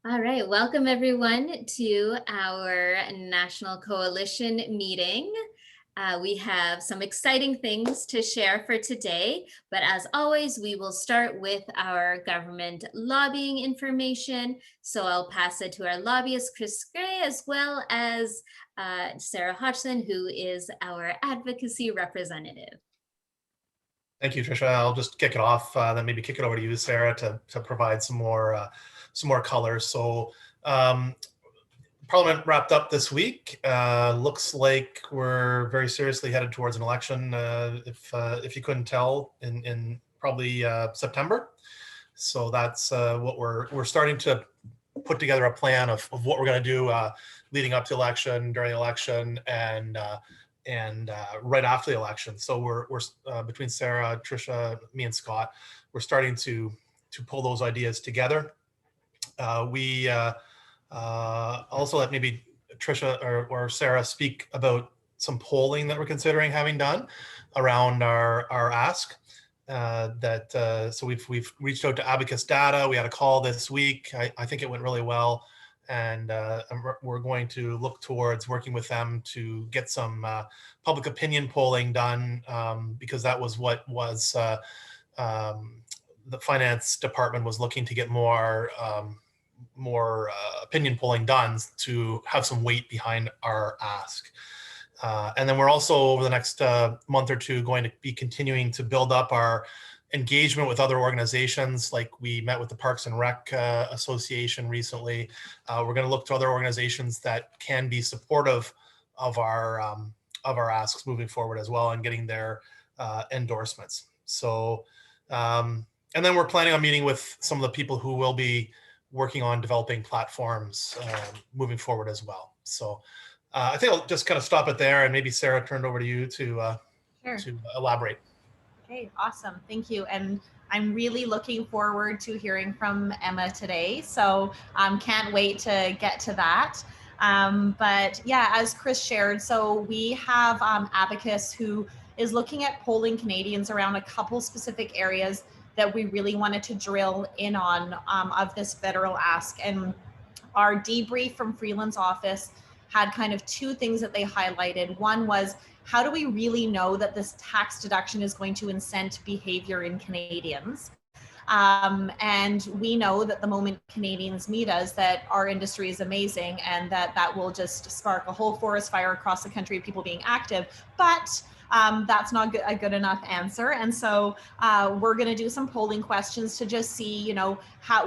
All right, welcome everyone to our National Coalition meeting. We have some exciting things to share for today, but as always, we will start with our government lobbying information. So I'll pass it to our lobbyist, Chris Gray, as well as Sarah Hodgson, who is our advocacy representative. Thank you, Tricia. I'll just kick it off, then maybe kick it over to you, Sarah, to provide some more color. So Parliament wrapped up this week. Looks like we're very seriously headed towards an election, if you couldn't tell, in probably September. So that's what we're starting to put together a plan of what we're going to do leading up to election, during the election, and right after the election. So we're between Sarah, Tricia, me, and Scott, we're starting to pull those ideas together. We also let maybe Tricia or Sarah speak about some polling that we're considering having done around our ask. So we've reached out to Abacus Data. We had a call this week. I think it went really well. And we're going to look towards working with them to get some public opinion polling done, because that was what was the finance department was looking to get more opinion polling done to have some weight behind our ask. And then we're also over the next month or two going to be continuing to build up our engagement with other organizations. Like we met with the Parks and Rec Association recently. We're going to look to other organizations that can be supportive of our asks moving forward as well, and getting their endorsements. So, and then we're planning on meeting with some of the people who will be working on developing platforms moving forward as well. So I think I'll just kind of stop it there, and maybe Sarah, turn it over to you to elaborate. Okay, awesome. Thank you. And I'm really looking forward to hearing from Emma today. So can't wait to get to that. But yeah, as Chris shared, so we have Abacus, who is looking at polling Canadians around a couple specific areas that we really wanted to drill in on of this federal ask. And our debrief from Freeland's office had kind of two things that they highlighted. One was, how do we really know that this tax deduction is going to incent behavior in Canadians? And we know that the moment Canadians meet us, that our industry is amazing, and that will just spark a whole forest fire across the country of people being active. But that's not a good enough answer. And so we're going to do some polling questions to just see,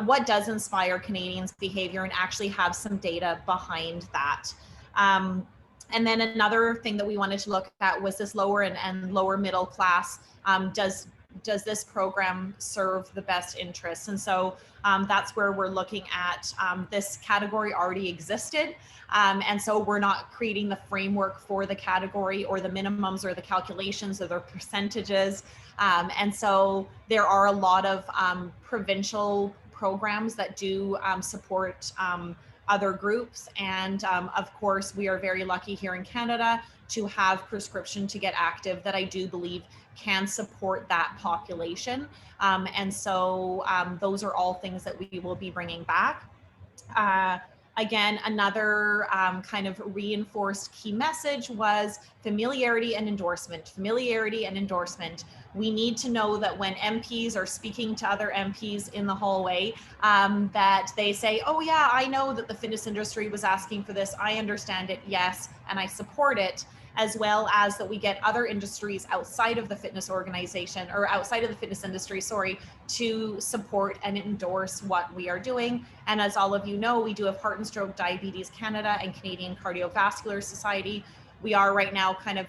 what does inspire Canadians' behavior, and actually have some data behind that. And then another thing that we wanted to look at was this lower and lower middle class. Does this program serve the best interests? And so that's where we're looking at this category already existed. And so we're not creating the framework for the category or the minimums or the calculations or the percentages. And so there are a lot of provincial programs that do support other groups. And of course, we are very lucky here in Canada to have prescription to get active that I do believe can support that population. And so those are all things that we will be bringing back. Again, another kind of reinforced key message was familiarity and endorsement. Familiarity and endorsement. We need to know that when MPs are speaking to other MPs in the hallway, that they say, oh yeah, I know that the fitness industry was asking for this. I understand it, yes, and I support it. As well as that we get other industries outside of the fitness organization, or outside of the fitness industry, to support and endorse what we are doing. And as all of you know, we do have Heart and Stroke Diabetes Canada and Canadian Cardiovascular Society. We are right now kind of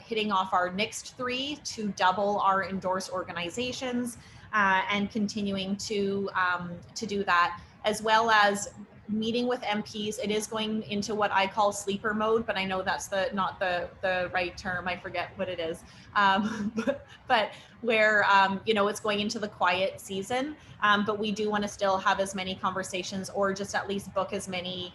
hitting off our next three to double our endorsed organizations, and continuing to do that, as well as meeting with MPs. It is going into what I call sleeper mode, but I know that's not the right term. I forget what it is. But where, it's going into the quiet season. But we do want to still have as many conversations, or just at least book as many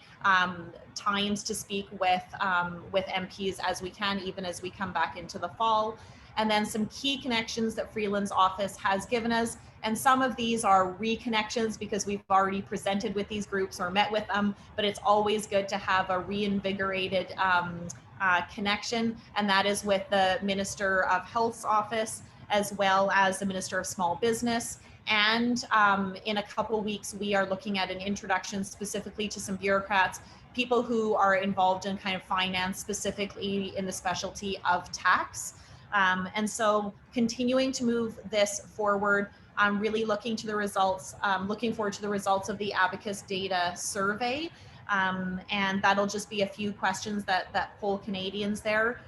times to speak with MPs as we can, even as we come back into the fall. And then some key connections that Freeland's office has given us And some of these are reconnections because we've already presented with these groups or met with them, but it's always good to have a reinvigorated connection, and that is with the Minister of Health's office, as well as the Minister of Small Business. And in a couple weeks, we are looking at an introduction specifically to some bureaucrats, people who are involved in kind of finance, specifically in the specialty of tax. And so continuing to move this forward, I'm really looking to the results, looking forward to the results of the Abacus data survey. And that'll just be a few questions that poll Canadians there.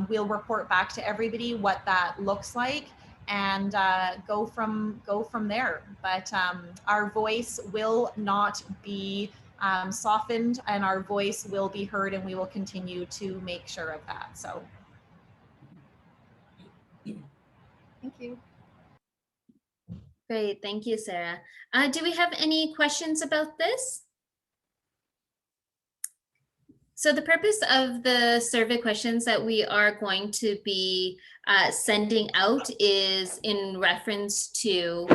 We'll report back to everybody what that looks like, and go from there. But our voice will not be softened, and our voice will be heard, and we will continue to make sure of that. So thank you. Great, thank you, Sarah. Do we have any questions about this? So the purpose of the survey questions that we are going to be sending out is in reference to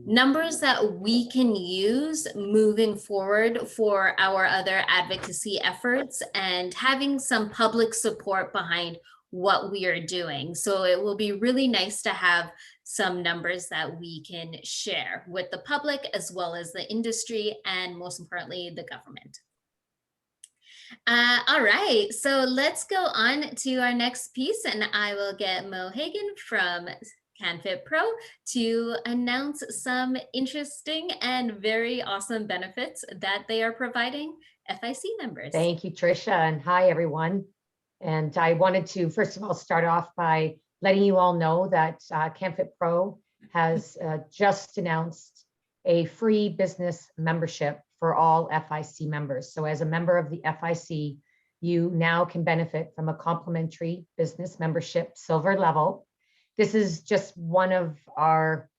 numbers that we can use moving forward for our other advocacy efforts and having some public support behind what we are doing. So it will be really nice to have some numbers that we can share with the public as well as the industry and most importantly, the government. All right, so let's go on to our next piece, and I will get Mo Hagan from CanFit Pro to announce some interesting and very awesome benefits that they are providing FIC members. Thank you, Tricia, and hi, everyone. And I wanted to, first of all, start off by letting you all know that CanFit Pro has just announced a free business membership for all FIC members. So as a member of the FIC, you now can benefit from a complimentary business membership silver level. This is just one of our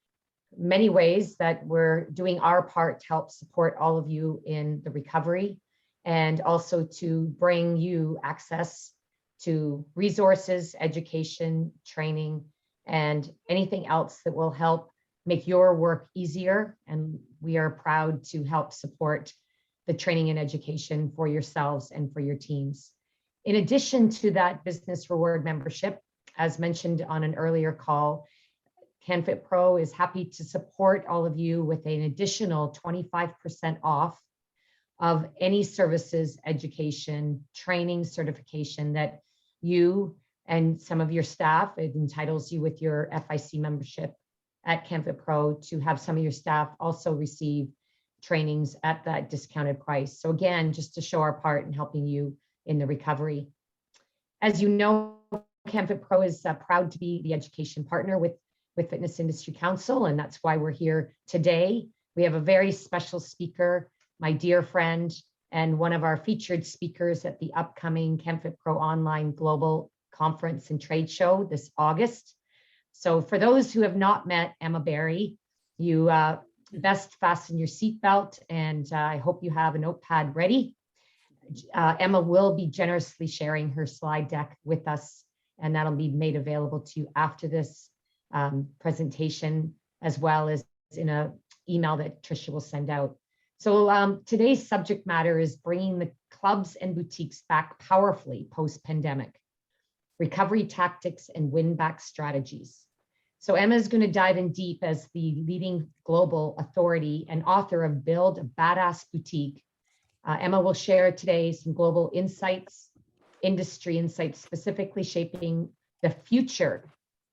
many ways that we're doing our part to help support all of you in the recovery, and also to bring you access to resources, education, training, and anything else that will help make your work easier. And we are proud to help support the training and education for yourselves and for your teams. In addition to that business reward membership, as mentioned on an earlier call, CanFit Pro is happy to support all of you with an additional 25% off of any services, education, training, certification that you and some of your staff, it entitles you with your FIC membership at CanFit Pro to have some of your staff also receive trainings at that discounted price. So again, just to show our part in helping you in the recovery. As you know, CanFit Pro is proud to be the education partner with Fitness Industry Council, and that's why we're here today. We have a very special speaker, my dear friend, and one of our featured speakers at the upcoming CanFit Pro Online Global Conference and Trade Show this August. So for those who have not met Emma Berry, you best fasten your seatbelt, and I hope you have a notepad ready. Emma will be generously sharing her slide deck with us, and that'll be made available to you after this presentation, as well as in an email that Tricia will send out. So today's subject matter is bringing the clubs and boutiques back powerfully post-pandemic, recovery tactics and win-back strategies. So Emma is going to dive in deep as the leading global authority and author of Build a Badass Boutique. Emma will share today some global insights, industry insights, specifically shaping the future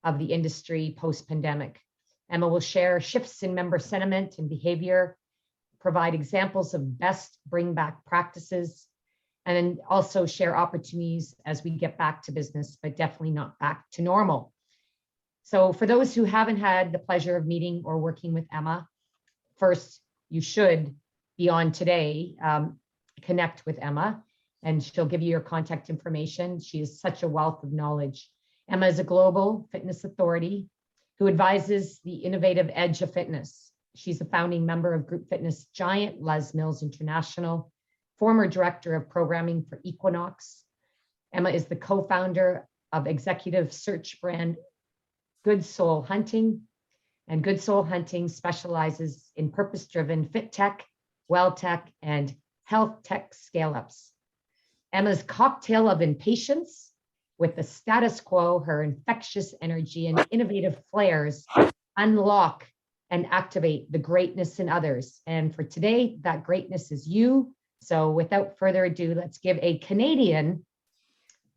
of the industry post-pandemic. Emma will share shifts in member sentiment and behavior, provide examples of best bring back practices, and then also share opportunities as we get back to business, but definitely not back to normal. So for those who haven't had the pleasure of meeting or working with Emma, first, you should be on today, connect with Emma, and she'll give you your contact information. She is such a wealth of knowledge. Emma is a global fitness authority who advises the innovative edge of fitness. She's a founding member of group fitness giant Les Mills International, former director of programming for Equinox. Emma is the co-founder of executive search brand Good Soul Hunting, And Good Soul Hunting specializes in purpose-driven fit tech, well tech, and health tech scale-ups. Emma's cocktail of impatience with the status quo, her infectious energy and innovative flares unlock and activate the greatness in others. And for today, that greatness is you. So without further ado, let's give a Canadian,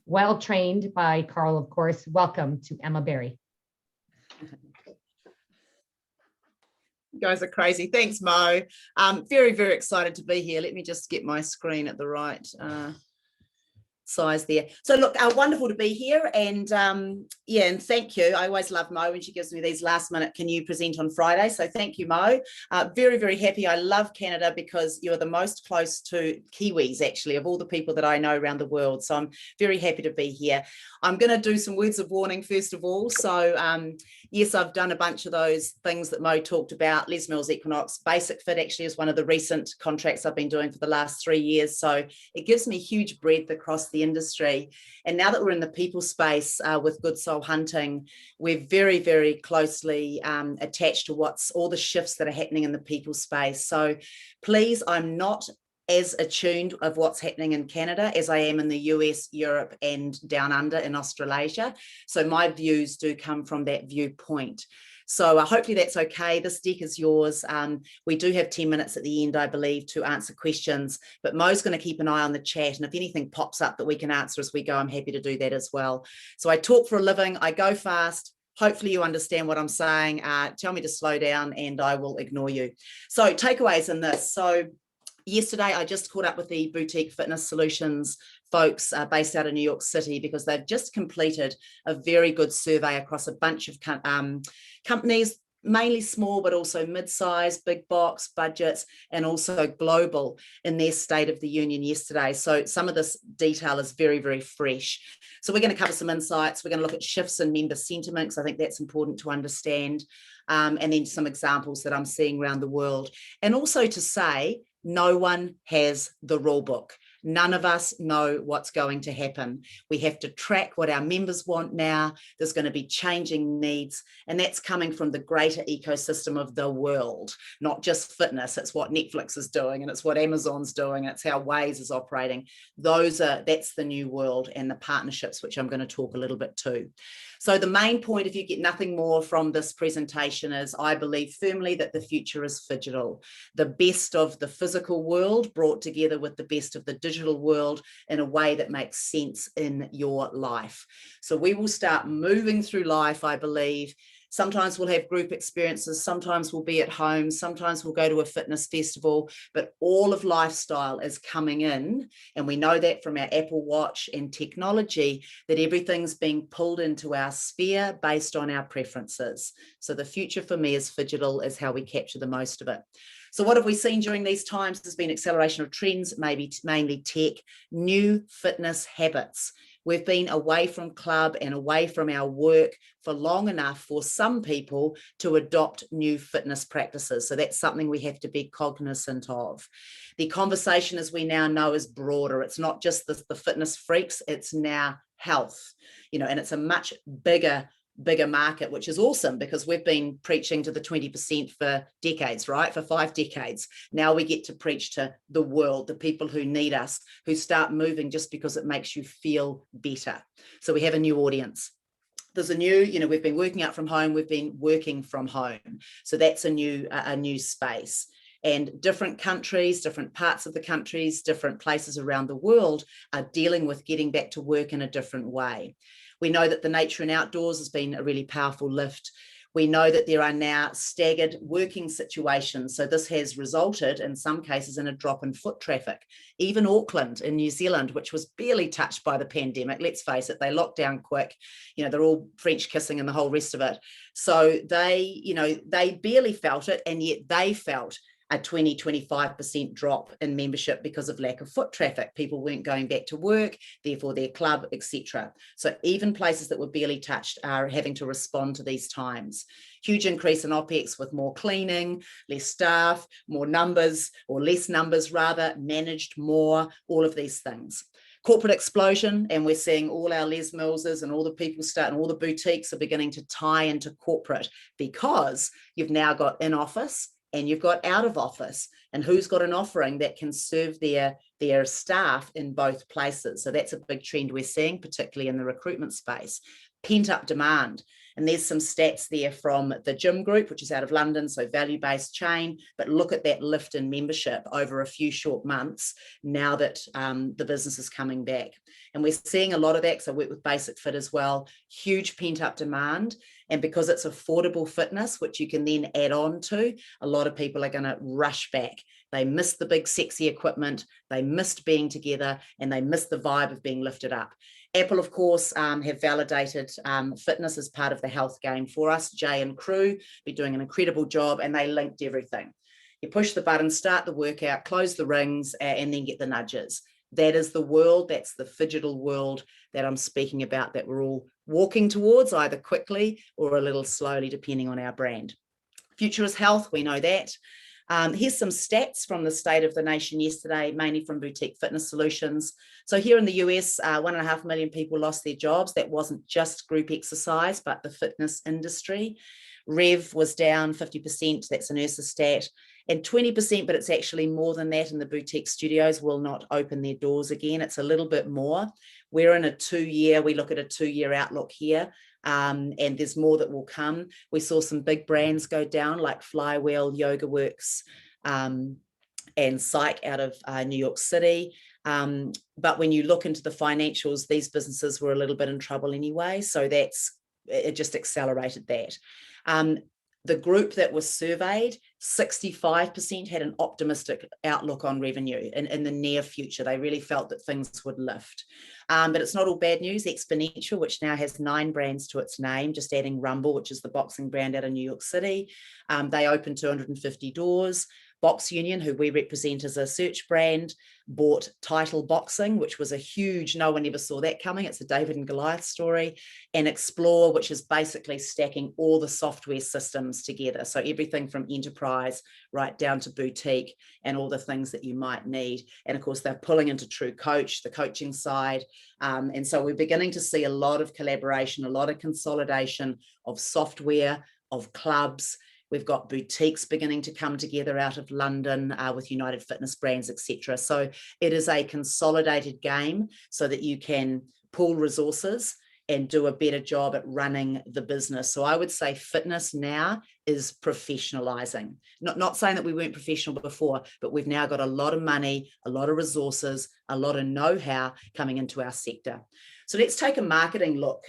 well trained by Carl, of course, welcome to Emma Berry. You guys are crazy. Thanks, Mo. Very, very excited to be here. Let me just get my screen at the right size there. So look, wonderful to be here, and yeah, and thank you. I always love Mo when she gives me these last minute, can you present on Friday? So thank you, Mo. Very, very happy. I love Canada because you're the most close to Kiwis, actually, of all the people that I know around the world. So I'm very happy to be here. I'm going to do some words of warning first of all. So yes, I've done a bunch of those things that Mo talked about. Les Mills, Equinox, Basic Fit actually is one of the recent contracts I've been doing for the last 3 years. So it gives me huge breadth across the industry. And now that we're in the people space with Good Soul Hunting, we're very, very closely attached to what's all the shifts that are happening in the people space. So please, I'm not as attuned of what's happening in Canada as I am in the US, Europe, and down under in Australasia. So my views do come from that viewpoint. So hopefully that's okay. This deck is yours. We do have 10 minutes at the end, I believe, to answer questions, but Mo's going to keep an eye on the chat. And if anything pops up that we can answer as we go, I'm happy to do that as well. So I talk for a living. I go fast. Hopefully you understand what I'm saying. Tell me to slow down and I will ignore you. So takeaways in this. So yesterday, I just caught up with the Boutique Fitness Solutions folks based out of New York City because they've just completed a very good survey across a bunch of companies, mainly small, but also mid-size, big box, budgets, and also global in their State of the Union yesterday. So some of this detail is very, very fresh. So we're going to cover some insights. We're going to look at shifts in member sentiment, because I think that's important to understand, and then some examples that I'm seeing around the world. And also to say, no one has the rule book. None of us know what's going to happen. We have to track what our members want now. There's going to be changing needs, and that's coming from the greater ecosystem of the world, not just fitness. It's what Netflix is doing, and it's what Amazon's doing, and it's how Waze is operating. That's the new world and the partnerships, which I'm going to talk a little bit to. So the main point, if you get nothing more from this presentation, is I believe firmly that the future is digital. The best of the physical world brought together with the best of the digital world in a way that makes sense in your life. So we will start moving through life, I believe. Sometimes we'll have group experiences, sometimes we'll be at home, sometimes we'll go to a fitness festival, but all of lifestyle is coming in. And we know that from our Apple Watch and technology, that everything's being pulled into our sphere based on our preferences. So the future for me is digital, is how we capture the most of it. So what have we seen during these times? There's been acceleration of trends, maybe mainly tech, new fitness habits. We've been away from club and away from our work for long enough for some people to adopt new fitness practices. So that's something we have to be cognizant of. The conversation, as we now know, is broader. It's not just the fitness freaks, it's now health, and it's a much bigger market, which is awesome because we've been preaching to the 20% for decades, right? For 5 decades. Now we get to preach to the world, the people who need us, who start moving just because it makes you feel better. So we have a new audience. There's a new, we've been working out from home, we've been working from home. So that's a new space. And different countries, different parts of the countries, different places around the world are dealing with getting back to work in a different way. We know that the nature and outdoors has been a really powerful lift. We know that there are now staggered working situations. So this has resulted in some cases in a drop in foot traffic. Even Auckland in New Zealand, which was barely touched by the pandemic, let's face it, they locked down quick. They're all French kissing and the whole rest of it. So they barely felt it, and yet they felt a 20-25% drop in membership because of lack of foot traffic. People weren't going back to work, therefore their club, etc. So even places that were barely touched are having to respond to these times. Huge increase in OPEX with more cleaning, less staff, more numbers, or less numbers rather, managed more, all of these things. corporate explosion, and we're seeing all our Les Millses and all the people starting, all the boutiques are beginning to tie into corporate, because you've now got in office and you've got out of office, and who's got an offering that can serve their staff in both places. So that's a big trend we're seeing, particularly in the recruitment space. Pent-up demand. And there's some stats there from the Gym Group, which is out of London, so value-based chain, but look at that lift in membership over a few short months now that the business is coming back. And we're seeing a lot of that, because I work with Basic Fit as well, huge pent-up demand. And because it's affordable fitness, which you can then add on to, a lot of people are going to rush back. They missed the big sexy equipment, they missed being together, and they missed the vibe of being lifted up. Apple, of course, have validated fitness as part of the health game for us. Jay and crew be doing an incredible job, and they linked everything. You push the button, start the workout, close the rings, and then get the nudges. That is the world, that's the phygital world that I'm speaking about, that we're all walking towards, either quickly or a little slowly, depending on our brand. Future is health, we know that. Here's some stats from the State of the Nation yesterday, mainly from Boutique Fitness Solutions. So here in the US, 1.5 million people lost their jobs. That wasn't just group exercise, but the fitness industry. Rev was down 50%, that's an IRSA stat, and 20%, but it's actually more than that, in the boutique studios will not open their doors again. It's a little bit more. We're in a 2-year, we look at a 2-year outlook here. And there's more that will come. We saw some big brands go down, like Flywheel, Yoga Works, and Psych out of New York City. But when you look into the financials, these businesses were a little bit in trouble anyway. So it just accelerated that. The group that was surveyed, 65% had an optimistic outlook on revenue in the near future. They really felt that things would lift. But it's not all bad news. Exponential, which now has 9 brands to its name, just adding Rumble, which is the boxing brand out of New York City. They opened 250 doors. Box Union, who we represent as a search brand, bought Title Boxing, which was a huge, no one ever saw that coming. It's a David and Goliath story. And Explore, which is basically stacking all the software systems together. So everything from enterprise right down to boutique and all the things that you might need. And of course, they're pulling into True Coach, the coaching side. And so we're beginning to see a lot of collaboration, a lot of consolidation of software, of clubs. We've got boutiques beginning to come together out of London with United Fitness brands, etc. So it is a consolidated game so that you can pool resources and do a better job at running the business. So I would say fitness now is professionalizing. Not saying that we weren't professional before, but we've now got a lot of money, a lot of resources, a lot of know-how coming into our sector. So let's take a marketing look.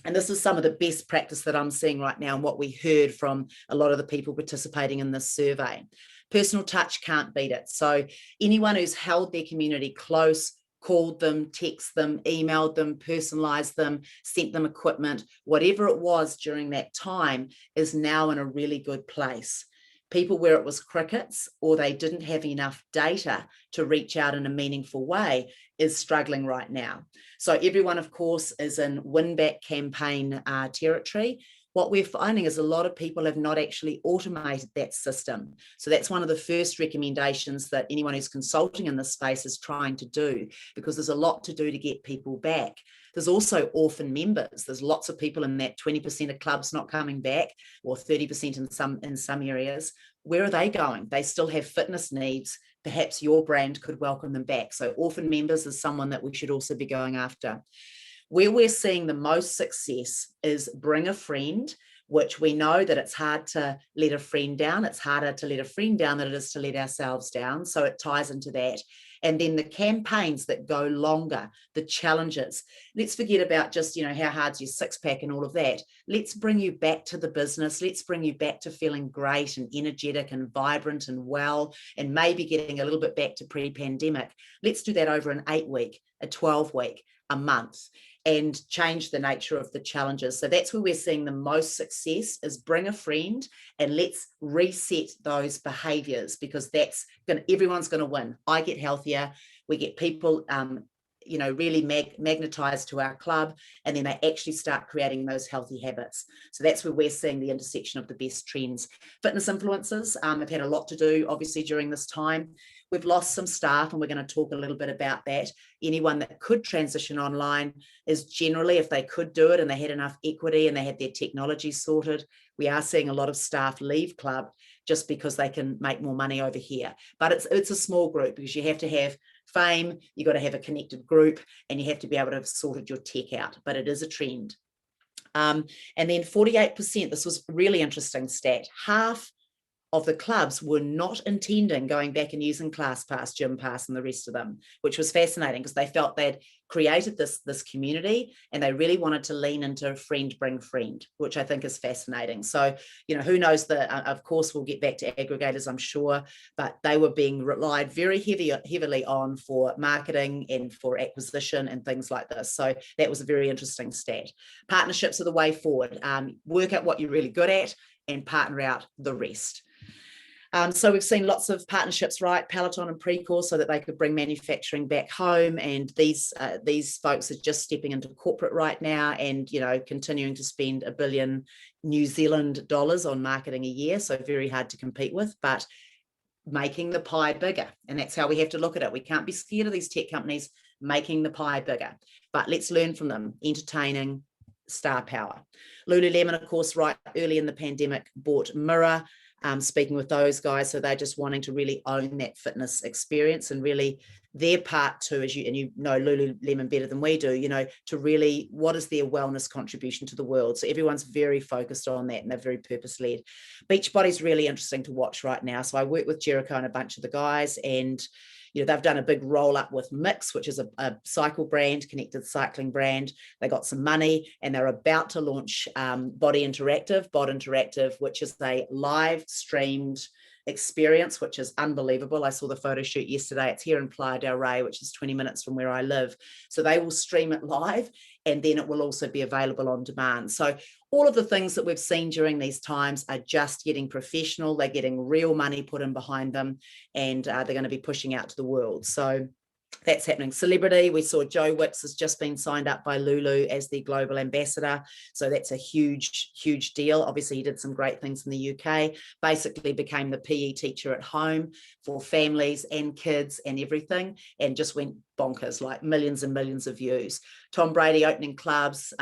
And this is some of the best practice that I'm seeing right now and what we heard from a lot of the people participating in this survey. Personal touch, can't beat it. So anyone who's held their community close, called them, texted them, emailed them, personalized them, sent them equipment, whatever it was during that time is now in a really good place. People where it was crickets or they didn't have enough data to reach out in a meaningful way is struggling right now. So everyone, of course, is in win-back campaign territory. What we're finding is a lot of people have not actually automated that system. So that's one of the first recommendations that anyone who's consulting in this space is trying to do, because there's a lot to do to get people back. There's also orphan members. There's lots of people in that 20% of clubs not coming back, or 30% in some areas. Where are they going? They still have fitness needs. Perhaps your brand could welcome them back. So orphan members is someone that we should also be going after. Where we're seeing the most success is bring a friend, which we know that it's hard to let a friend down. It's harder to let a friend down than it is to let ourselves down. So it ties into that. And then the campaigns that go longer, the challenges. Let's forget about just, how hard's your 6-pack and all of that. Let's bring you back to the business. Let's bring you back to feeling great and energetic and vibrant and well, and maybe getting a little bit back to pre-pandemic. Let's do that over an 8-week, a 12-week, a month, and change the nature of the challenges. So that's where we're seeing the most success, is bring a friend and let's reset those behaviors, because everyone's going to win. I get healthier. We get people really magnetized to our club, and then they actually start creating those healthy habits. So that's where we're seeing the intersection of the best trends. Fitness influencers have had a lot to do, obviously, during this time. We've lost some staff, and we're going to talk a little bit about that. Anyone that could transition online is generally, if they could do it and they had enough equity and they had their technology sorted, we are seeing a lot of staff leave club just because they can make more money over here. But it's a small group, because you have to have fame, you've got to have a connected group, and you have to be able to have sorted your tech out, but it is a trend. And then 48%, this was a really interesting stat, half of the clubs were not intending going back and using ClassPass, GymPass, and the rest of them, which was fascinating, because they felt they'd created this community and they really wanted to lean into friend bring friend, which I think is fascinating. So, who knows, of course, we'll get back to aggregators, I'm sure, but they were being relied very heavily on for marketing and for acquisition and things like this. So that was a very interesting stat. Partnerships are the way forward. Work out what you're really good at and partner out the rest. So we've seen lots of partnerships, right? Peloton and Precor, so that they could bring manufacturing back home. And these folks are just stepping into corporate right now, and continuing to spend $1 billion New Zealand dollars on marketing a year. So very hard to compete with, but making the pie bigger. And that's how we have to look at it. We can't be scared of these tech companies making the pie bigger, but let's learn from them. Entertaining, star power. Lululemon, of course, right early in the pandemic, bought Mirror. Speaking with those guys, so they're just wanting to really own that fitness experience, and really their part too, as you know Lululemon better than we do, to really, what is their wellness contribution to the world? So everyone's very focused on that, and they're very purpose-led. Beachbody's really interesting to watch right now. So I work with Jericho and a bunch of the guys, and they've done a big roll up with Mix, which is a cycle brand, connected cycling brand. They got some money, and they're about to launch Bod Interactive, which is a live streamed experience, which is unbelievable. I saw the photo shoot yesterday. It's here in Playa del Rey, which is 20 minutes from where I live. So they will stream it live, and then it will also be available on demand. So all of the things that we've seen during these times are just getting professional. They're getting real money put in behind them, and they're going to be pushing out to the world. So that's happening. Celebrity, we saw Joe Wicks has just been signed up by Lulu as the global ambassador. So that's a huge, huge deal. Obviously, he did some great things in the UK, basically became the PE teacher at home for families and kids and everything, and just went bonkers, like millions and millions of views. Tom Brady opening clubs.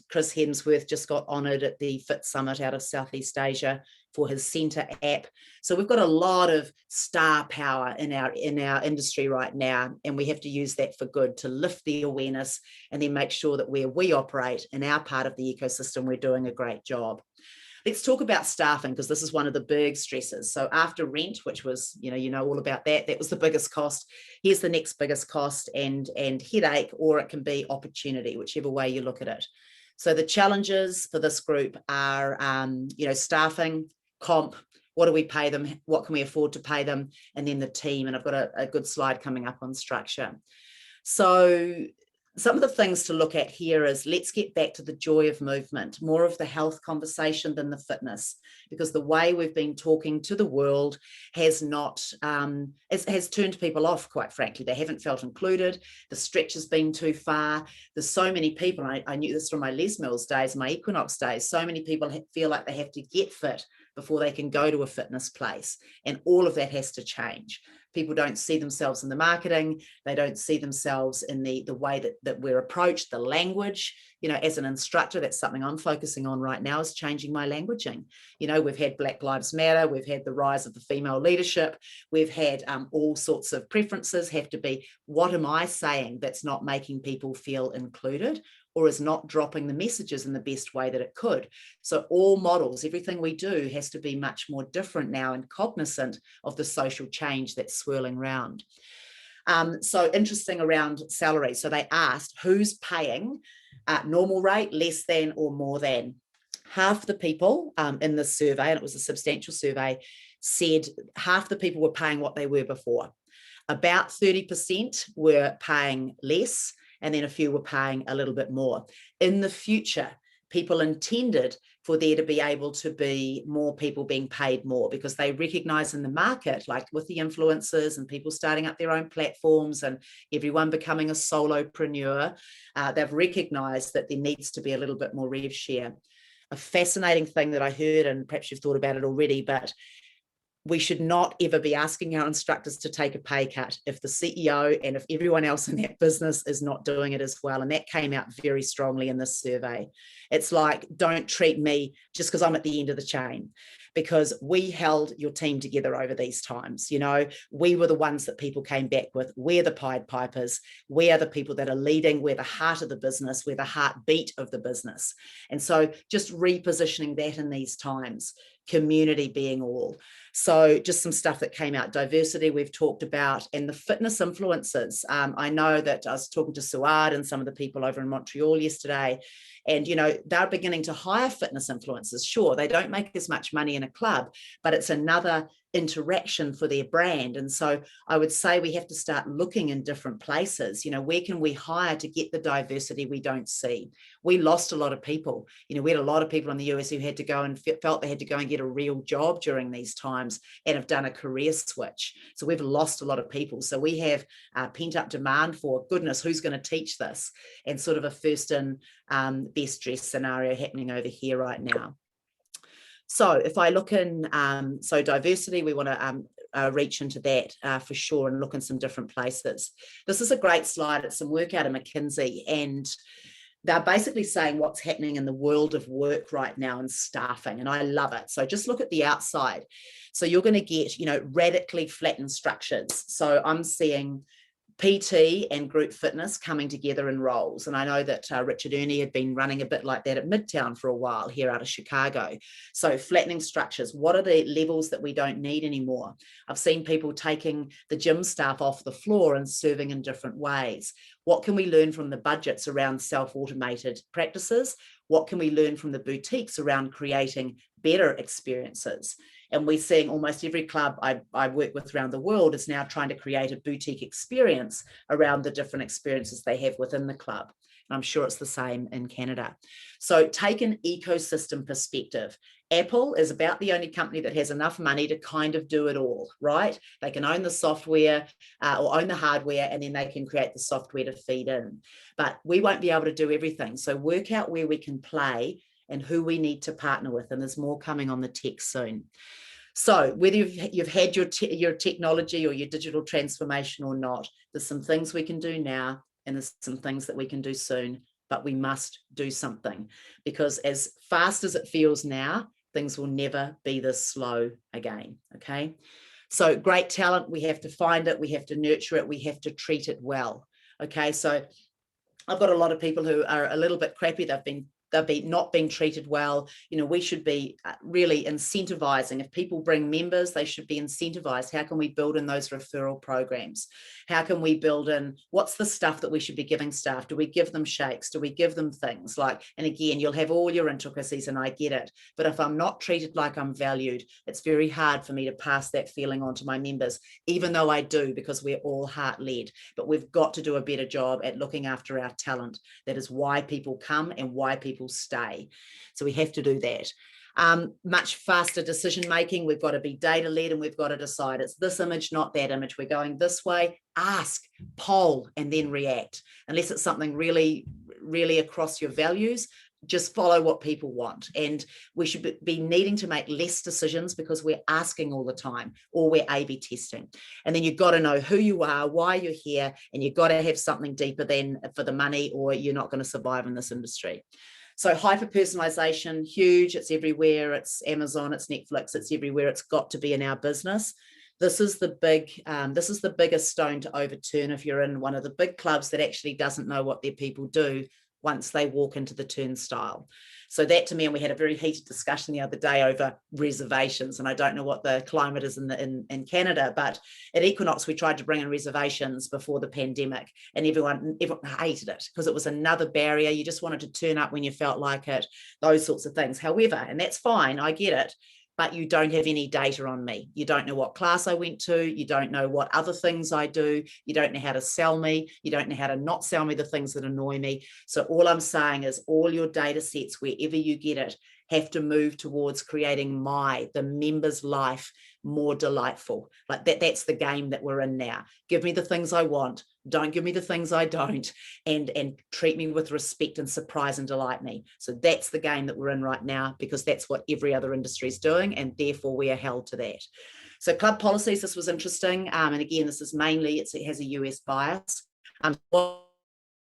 Chris Hemsworth just got honoured at the FIC Summit out of Southeast Asia for his Centre app. So we've got a lot of star power in our industry right now, and we have to use that for good to lift the awareness, and then make sure that where we operate in our part of the ecosystem, we're doing a great job. Let's talk about staffing, because this is one of the big stresses. So after rent, which was, all about that, that was the biggest cost. Here's the next biggest cost, and headache, or it can be opportunity, whichever way you look at it. So the challenges for this group are, staffing, comp, what do we pay them? What can we afford to pay them? And then the team. And I've got a good slide coming up on structure. So some of the things to look at here is, let's get back to the joy of movement, more of the health conversation than the fitness, because the way we've been talking to the world has not, has turned people off, quite frankly. They haven't felt included. The stretch has been too far. There's so many people, I knew this from my Les Mills days, my Equinox days, so many people feel like they have to get fit before they can go to a fitness place. And all of that has to change. People don't see themselves in the marketing. They don't see themselves in the way that we're approached, the language. As an instructor, that's something I'm focusing on right now, is changing my languaging. We've had Black Lives Matter. We've had the rise of the female leadership. We've had all sorts of preferences have to be, what am I saying that's not making people feel included, or is not dropping the messages in the best way that it could? So all models, everything we do has to be much more different now, and cognizant of the social change that's swirling around. So interesting around salary. So they asked, who's paying normal rate, less than, or more than? Half the people in this survey, and it was a substantial survey, said half the people were paying what they were before. About 30% were paying less, and then a few were paying a little bit more. In the future, people intended for there to be able to be more people being paid more, because they recognize in the market, like with the influencers and people starting up their own platforms and everyone becoming a solopreneur, they've recognized that there needs to be a little bit more rev share. A fascinating thing that I heard, and perhaps you've thought about it already, but we should not ever be asking our instructors to take a pay cut if the CEO and if everyone else in that business is not doing it as well. And that came out very strongly in this survey. It's like, don't treat me just because I'm at the end of the chain, because we held your team together over these times. You know, we were the ones that people came back with. We're the Pied Pipers. We are the people that are leading. We're the heart of the business. We're the heartbeat of the business. And so just repositioning that in these times, community being all. So just some stuff that came out. Diversity we've talked about, and the fitness influencers. I know that I was talking to Suad and some of the people over in Montreal yesterday, and you know, they're beginning to hire fitness influencers. Sure, they don't make as much money in a club, but it's another interaction for their brand. And so I would say we have to start looking in different places. You know, where can we hire to get the diversity we don't see? We lost a lot of people. You know, we had a lot of people in the US who had to go and felt they had to go and get a real job during these times and have done a career switch. So we've lost a lot of people. So we have pent up demand for, goodness, who's going to teach this? And sort of a first in best dress scenario happening over here right now. So if I look in, so diversity, we want to reach into that for sure and look in some different places. This is a great slide. It's some work out of McKinsey, and they're basically saying what's happening in the world of work right now and staffing, and I love it. So just look at the outside. So you're going to get, you know, radically flattened structures. So I'm seeing PT and group fitness coming together in roles. And I know that Richard Ernie had been running a bit like that at Midtown for a while here out of Chicago. So flattening structures. What are the levels that we don't need anymore? I've seen people taking the gym staff off the floor and serving in different ways. What can we learn from the budgets around self-automated practices? What can we learn from the boutiques around creating better experiences? And we're seeing almost every club I work with around the world is now trying to create a boutique experience around the different experiences they have within the club. And I'm sure it's the same in Canada. So take an ecosystem perspective. Apple is about the only company that has enough money to kind of do it all, right? They can own the software or own the hardware, and then they can create the software to feed in. But we won't be able to do everything. So work out where we can play and who we need to partner with. And there's more coming on the tech soon. So whether you've had your technology or your digital transformation or not, there's some things we can do now, and there's some things that we can do soon, but we must do something, because as fast as it feels now, things will never be this slow again, okay? So great talent, we have to find it, we have to nurture it, we have to treat it well, okay? So I've got a lot of people who are a little bit crappy, they've not being treated well. You know, we should be really incentivizing. If people bring members, they should be incentivized. How can we build in those referral programs? How can we build in, what's the stuff that we should be giving staff? Do we give them shakes? Do we give them things like, and again, you'll have all your intricacies, and I get it. But if I'm not treated like I'm valued, it's very hard for me to pass that feeling on to my members, even though I do, because we're all heart-led. But we've got to do a better job at looking after our talent. That is why people come and why people stay. So we have to do that. Much faster decision making. We've got to be data led, and we've got to decide it's this image, not that image. We're going this way. Ask, poll, and then react. Unless it's something really, really across your values, just follow what people want. And we should be needing to make less decisions because we're asking all the time, or we're A/B testing. And then you've got to know who you are, why you're here, and you've got to have something deeper than for the money, or you're not going to survive in this industry. So hyper-personalization, huge, it's everywhere, it's Amazon, it's Netflix, it's everywhere, it's got to be in our business. This is the biggest stone to overturn if you're in one of the big clubs that actually doesn't know what their people do once they walk into the turnstile. So that to me, and we had a very heated discussion the other day over reservations, and I don't know what the climate is in Canada, but at Equinox, we tried to bring in reservations before the pandemic, and everyone hated it because it was another barrier. You just wanted to turn up when you felt like it, those sorts of things. However, and that's fine, I get it, but you don't have any data on me. You don't know what class I went to. You don't know what other things I do. You don't know how to sell me. You don't know how to not sell me the things that annoy me. So all I'm saying is all your data sets, wherever you get it, have to move towards creating the member's life more delightful. Like that's the game that we're in now. Give me the things I want. Don't give me the things I don't, and treat me with respect and surprise and delight me. So that's the game that we're in right now, because that's what every other industry is doing, and therefore we are held to that. So club policies, this was interesting. And again, this is mainly, it has a US bias.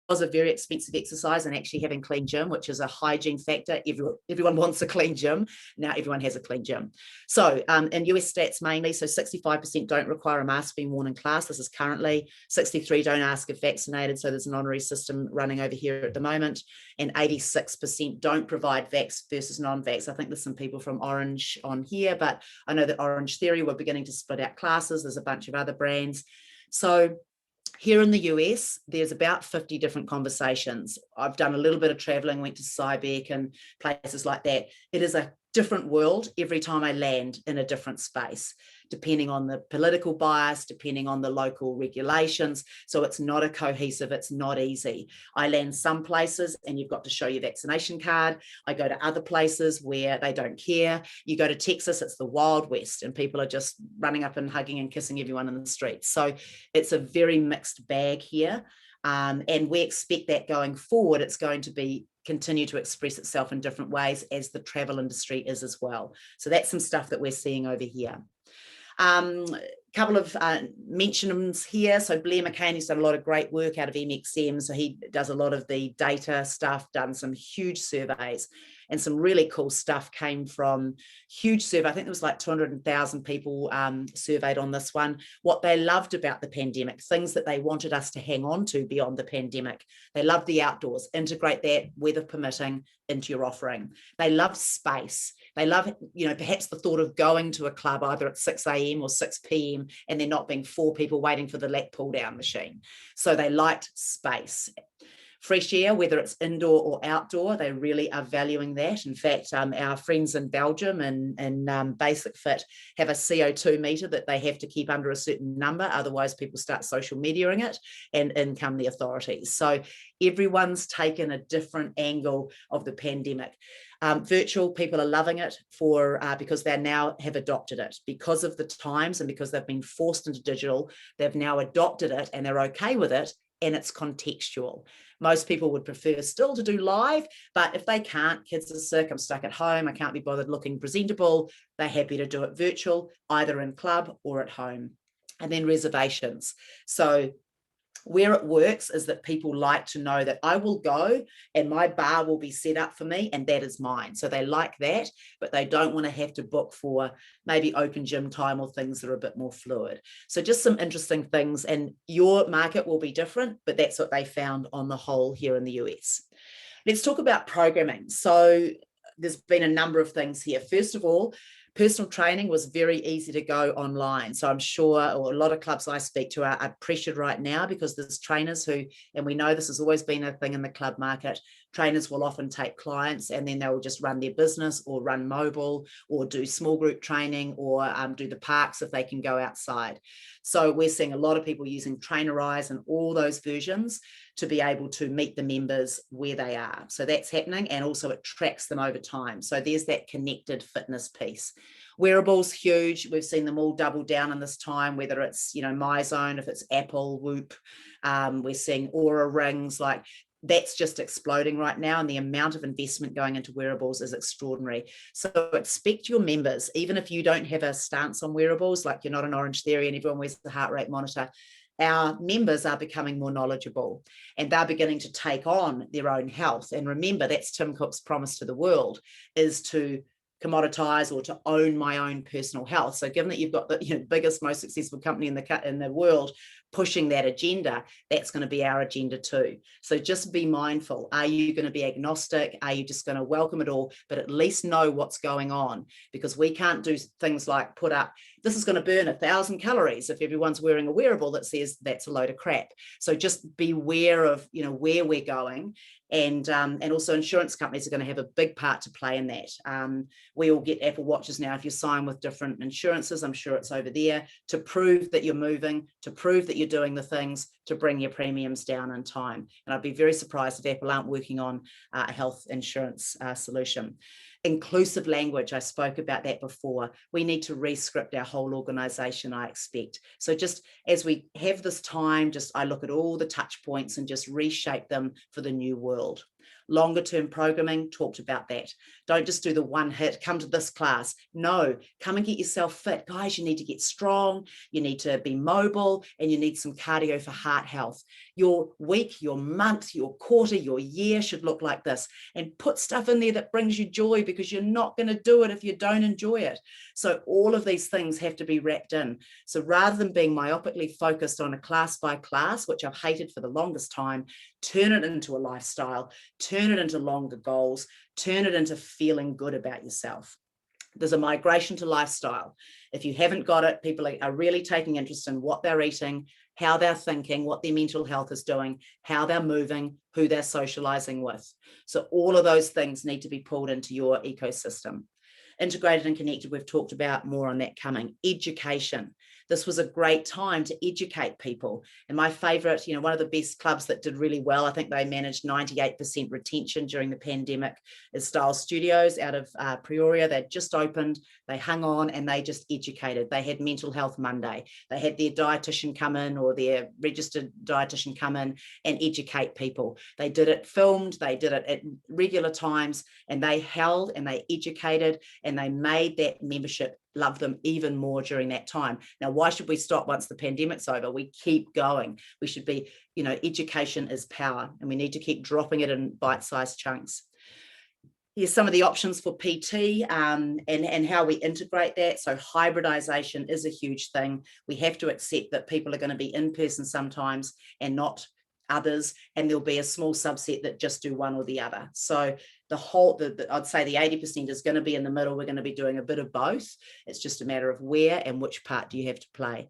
Was a very expensive exercise, and actually having clean gym, which is a hygiene factor. Everyone wants a clean gym. Now everyone has a clean gym. So in US stats mainly, so 65% don't require a mask being worn in class. This is currently 63 don't ask if vaccinated. So there's an honorary system running over here at the moment, and 86% don't provide vax versus non-vax. I think there's some people from Orange on here, but I know that Orange Theory were beginning to split out classes. There's a bunch of other brands. So here in the US, there's about 50 different conversations. I've done a little bit of traveling, went to Cybec and places like that. It is a different world every time I land in a different space, depending on the political bias, depending on the local regulations. So it's not a cohesive, it's not easy. I land some places and you've got to show your vaccination card. I go to other places where they don't care. You go to Texas, it's the Wild West, and people are just running up and hugging and kissing everyone in the streets. So it's a very mixed bag here. And we expect that going forward, it's going to continue to express itself in different ways, as the travel industry is as well. So that's some stuff that we're seeing over here. Couple of mentions here. So Blair McCaney's done a lot of great work out of MXM. So he does a lot of the data stuff, done some huge surveys, and some really cool stuff came from huge survey. I think there was like 200,000 people surveyed on this one. What they loved about the pandemic, things that they wanted us to hang on to beyond the pandemic. They loved the outdoors, integrate that, weather permitting, into your offering. They love space. They love, perhaps the thought of going to a club either at 6 a.m. or 6 p.m. and there not being 4 people waiting for the lat pull down machine. So they liked space. Fresh air, whether it's indoor or outdoor, they really are valuing that. In fact, our friends in Belgium and Basic Fit have a CO2 meter that they have to keep under a certain number, otherwise people start social mediaing it, and in come the authorities. So everyone's taken a different angle of the pandemic. Virtual, people are loving it because they now have adopted it. Because of the times and because they've been forced into digital, they've now adopted it and they're okay with it, and it's contextual. Most people would prefer still to do live, but if they can't, kids are sick, I'm stuck at home, I can't be bothered looking presentable, they're happy to do it virtual, either in club or at home. And then reservations. So where it works is that people like to know that I will go and my bar will be set up for me and that is mine. So they like that, but they don't want to have to book for maybe open gym time or things that are a bit more fluid. So just some interesting things, and your market will be different, but that's what they found on the whole here in the US. Let's talk about programming. So there's been a number of things here. First of all, personal training was very easy to go online. So I'm sure, or a lot of clubs I speak to are pressured right now because there's trainers who, and we know this has always been a thing in the club market, trainers will often take clients and then they will just run their business or run mobile or do small group training or do the parks if they can go outside. So we're seeing a lot of people using Trainerize and all those versions to be able to meet the members where they are. So that's happening, and also it tracks them over time. So there's that connected fitness piece. Wearables, huge. We've seen them all double down in this time, whether it's, MyZone, if it's Apple, Whoop. We're seeing Aura rings, like that's just exploding right now, and the amount of investment going into wearables is extraordinary. So expect your members, even if you don't have a stance on wearables, like you're not an Orange Theory and everyone wears the heart rate monitor, our members are becoming more knowledgeable and they're beginning to take on their own health. And remember, that's Tim Cook's promise to the world, is to commoditize or to own my own personal health. So given that you've got the biggest, most successful company in the world pushing that agenda, that's going to be our agenda too. So just be mindful. Are you going to be agnostic? Are you just going to welcome it all, but at least know what's going on? Because we can't do things like put up this is going to burn 1,000 calories if everyone's wearing a wearable that says that's a load of crap. So just beware of, you know, where we're going. And also insurance companies are going to have a big part to play in that. We all get Apple Watches now. If you sign with different insurances, I'm sure it's over there, to prove that you're moving, to prove that you're doing the things to bring your premiums down in time. And I'd be very surprised if Apple aren't working on a health insurance solution. Inclusive language, I spoke about that before. We need to re-script our whole organization, I expect. So just as we have this time, I look at all the touch points and just reshape them for the new world. Longer term programming, talked about that. Don't just do the one hit, come to this class. No, come and get yourself fit. Guys, you need to get strong, you need to be mobile, and you need some cardio for heart health. Your week, your month, your quarter, your year should look like this. And put stuff in there that brings you joy, because you're not going to do it if you don't enjoy it. So all of these things have to be wrapped in. So rather than being myopically focused on a class by class, which I've hated for the longest time, turn it into a lifestyle, turn it into longer goals, turn it into feeling good about yourself. There's a migration to lifestyle. If you haven't got it, people are really taking interest in what they're eating, how they're thinking, what their mental health is doing, how they're moving, who they're socializing with. So all of those things need to be pulled into your ecosystem. Integrated and connected, we've talked about, more on that coming. Education. This was a great time to educate people. And my favorite, one of the best clubs that did really well, I think they managed 98% retention during the pandemic, is Style Studios out of Peoria. They'd just opened, they hung on, and they just educated. They had Mental Health Monday. They had their dietitian come in, or their registered dietitian come in and educate people. They did it filmed, they did it at regular times, and they held and they educated, and they made that membership love them even more during that time. Now, why should we stop once the pandemic's over? We keep going. We should be, education is power, and we need to keep dropping it in bite-sized chunks. Here's some of the options for PT and how we integrate that. So hybridization is a huge thing. We have to accept that people are going to be in person sometimes and not others, and there'll be a small subset that just do one or the other. So I'd say the 80% is going to be in the middle. We're going to be doing a bit of both. It's just a matter of where and which part do you have to play.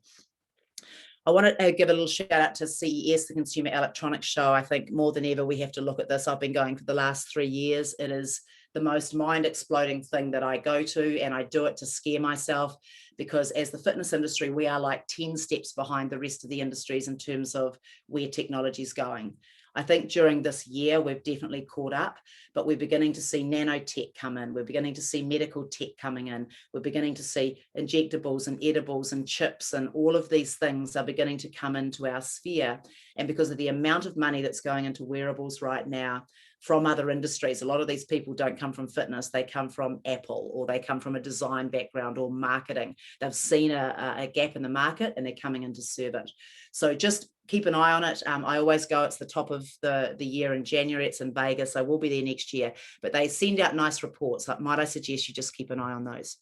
I want to give a little shout out to CES, the Consumer Electronics Show. I think more than ever, we have to look at this. I've been going for the last 3 years. It is the most mind-exploding thing that I go to, and I do it to scare myself, because as the fitness industry, we are like 10 steps behind the rest of the industries in terms of where technology is going. I think during this year, we've definitely caught up, but we're beginning to see nanotech come in. We're beginning to see medical tech coming in. We're beginning to see injectables and edibles and chips, and all of these things are beginning to come into our sphere. And because of the amount of money that's going into wearables right now from other industries, a lot of these people don't come from fitness. They come from Apple, or they come from a design background or marketing. They've seen a gap in the market, and they're coming in to serve it. So just keep an eye on it. I always go, it's the top of the year in January. It's in Vegas. I will be there next year, but they send out nice reports. Might I suggest you just keep an eye on those?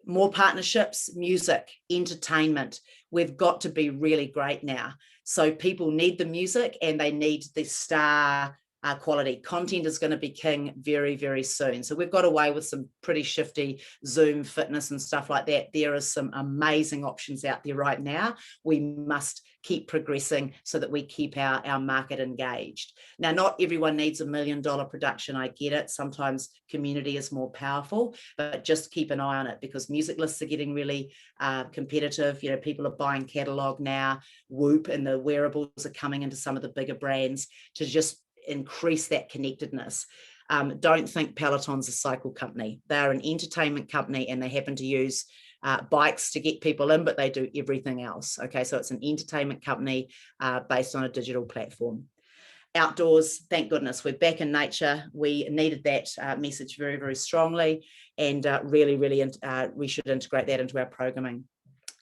More partnerships, music, entertainment. We've got to be really great now. So people need the music, and they need the star quality. Content is going to be king very, very soon. So we've got away with some pretty shifty Zoom fitness and stuff like that. There are some amazing options out there right now. We must keep progressing so that we keep our market engaged. Now, not everyone needs $1 million production. I get it. Sometimes community is more powerful, but just keep an eye on it, because music lists are getting really competitive. People are buying catalog now. Whoop and the wearables are coming into some of the bigger brands to just increase that connectedness. Don't think Peloton's a cycle company. They're an entertainment company, and they happen to use bikes to get people in, but they do everything else. Okay, so it's an entertainment company based on a digital platform. Outdoors, thank goodness, we're back in nature. We needed that message very, very strongly, and really, we should integrate that into our programming.